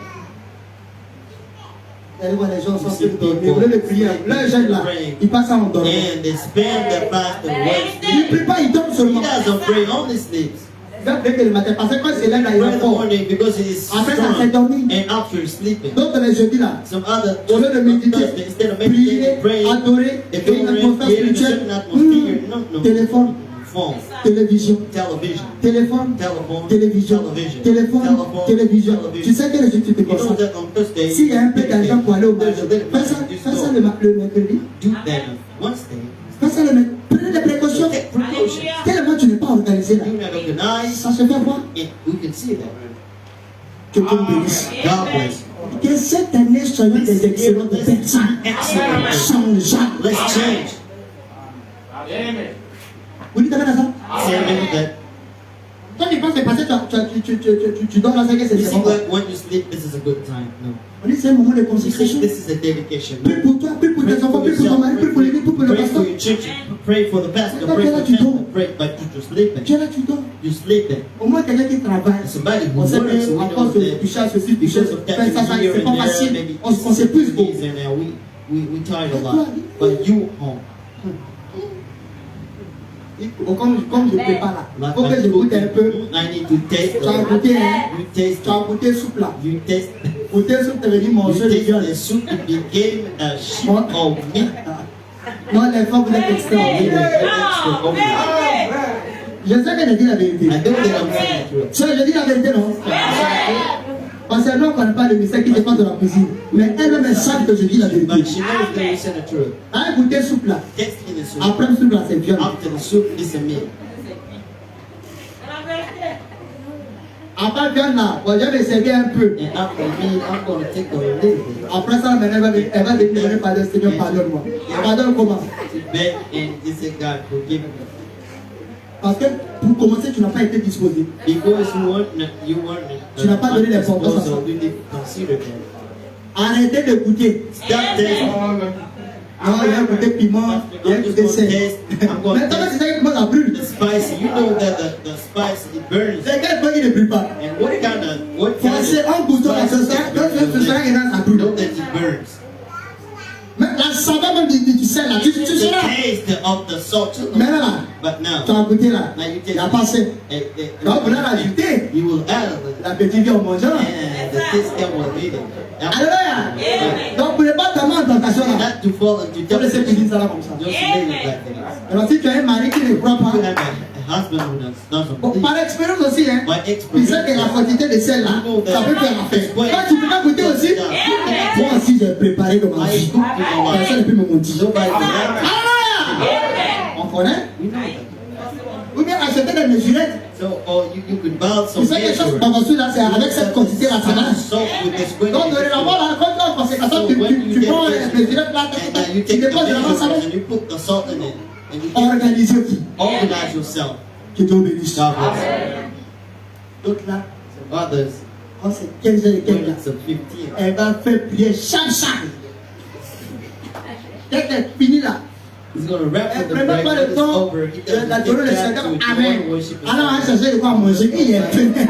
Vous allez voir les gens sont tous dormir. Vous voulez le prier. Là, les jeunes là, ils passent en dormant. And they spend their fast and work. Ils ne prient pas, ils dorment He seulement. doesn't pray, only sleeps. Ils doivent prier que le matin. Parce que quand c'est là, il Pray est in the fort. morning because he is Après, ça strong. fait dormir. And after sleeping. D'autres les jeudis là, Some other au lieu de méditer, Thursday, instead of prier, meditating, praying, adorer, they et une go atmosphère in, create a spirituelle. certain atmosphere. No. Téléphone, Phone, télévision. television, Téléphone, telephone, télévision, television, téléphone, telephone, télévision. television. Tu sais que les études te You know concernent. that on Thursday, S'il y a un peu d'argent pour aller au there's a marché, little fais ça, money, fais ça just le go. mercredi. Do that on Wednesday. Fais ça le mercredi. Prenez des précautions. Take precautions. Tellement tu n'es pas organisé là. You're not organized, Ça se fait voir. and we can see that. Que Dieu nous bénisse. God bless you. Que cette année soyons des excellentes personnes. Excellent. Changeants. Let's change. Amen. Vous dites amen à ça? Say amen to that. Toi, tu penses que parce que tu dors là, c'est que c'est You see, bon. when you sleep, this is a good time. No. On dit c'est un moment de You see, consécration. this is a dedication. Prie pour toi, prie pour tes enfants, prie pour ton mari, prie pour l'église, prie pour le Pray pasteur. for your church. Pray for the pastor. Pray for the family. Pray, but you're sleeping. Tu es là, tu dors. You're sleeping. Au moins quelqu'un qui travaille. Somebody who On sait works, we qu'à know force de that toucher à ceci, toucher because of faire ça, that, here c'est pas and there, facile. maybe On s'épuise beaucoup. and now we tired a lot. But you home. Comme je prépare là, il Like faut que I je goûte un peu. I need to taste Tu as it. goûté, hein? You taste Tu as it. goûté soupe là. You taste Goûter soupe, tu veux dire You manger de taste viande. the soup to begin a sheep of meat. Non, les femmes, vous êtes extraordinaires. Je sais qu'elle dit la vérité. I don't think I'm saying the truth. Ça, je dis la vérité, non? Parce que nous, on ne connaît pas le mystère qui dépend de la cuisine. Mais elle-même, elle sait que je dis la But vérité. she knows that we say the truth. Hein, goûter soupe là. Tasting the soup. Après, soupe là, c'est viande. After the soup is a meal. Après, viande là, bon, je vais servir un peu. And after the meal, I'm going to take a little bit Après ça, maintenant, elle va venir parler, Seigneur, pardonne-moi. Pardonne comment? to bed and you say, God, forgive me. Parce que pour commencer, tu n'as pas été disposé. Because you weren't Tu n'as pas donné l'importance à ça. so you didn't consider that. Arrêtez de goûter. Stop tasting. Non, il a goûté piment, il a goûté sel. Maintenant, c'est ça qui commence à brûler. The spice, you know that the spice, it burns. C'est quel point qui ne brûle pas? And what kind of Forcez un couteau à ce sac, donc ce sac est dans sa you brûle. know that it burns. Mais la saveur même du sel là, tu The seras. taste of the salt. Maintenant là, But tu now, as goûté là, now you il n'y a taste pas assez. Donc, vous l'avez ajouté. you will add a little. La petite vie en mangeant. And the taste that will be there. Alléluia. Donc, vous ne pas tomber en tentation là. Not to fall into Il faut laisser cuisiner temptation. ça là comme ça. Just leave it like that. Alors, si tu as un mari qui ne croit pas, You have a husband who does not bon, believe. par expérience aussi, hein, By tu experience, sais que la quantité de sel là, ça peut faire l'affaire. Quand tu peux pas goûter aussi, moi aussi j'ai préparé dans ma I vie. cook in my Personne life. ne peut me mentir. Nobody can have it. Alléluia. On connaît? We know that. Ou bien acheter des mesurettes. So, or you could buy Tu some sais que chose measure. pas reçue là, c'est avec cette quantité là, ça marche. Salt with this Donc, dorénavant, là, quand tu as en conséquence, tu prends les mesurettes là, And now you tu take the déposes devant ça, measurements and you put the salt in it. And you organiser qui? organize yourself. Que Dieu bénisse. God bless Donc là, you. Others, quand c'est 15 heures et quelques when là, it's a 15, elle va faire prier chaque. Dès qu'elle finit là, he's going to wrap elle up the ne prend bread. pas When le it's temps over, he de la doesn't donner le take Seigneur. time to Amen. worship. Alors, on va chercher de quoi manger. Il est plein.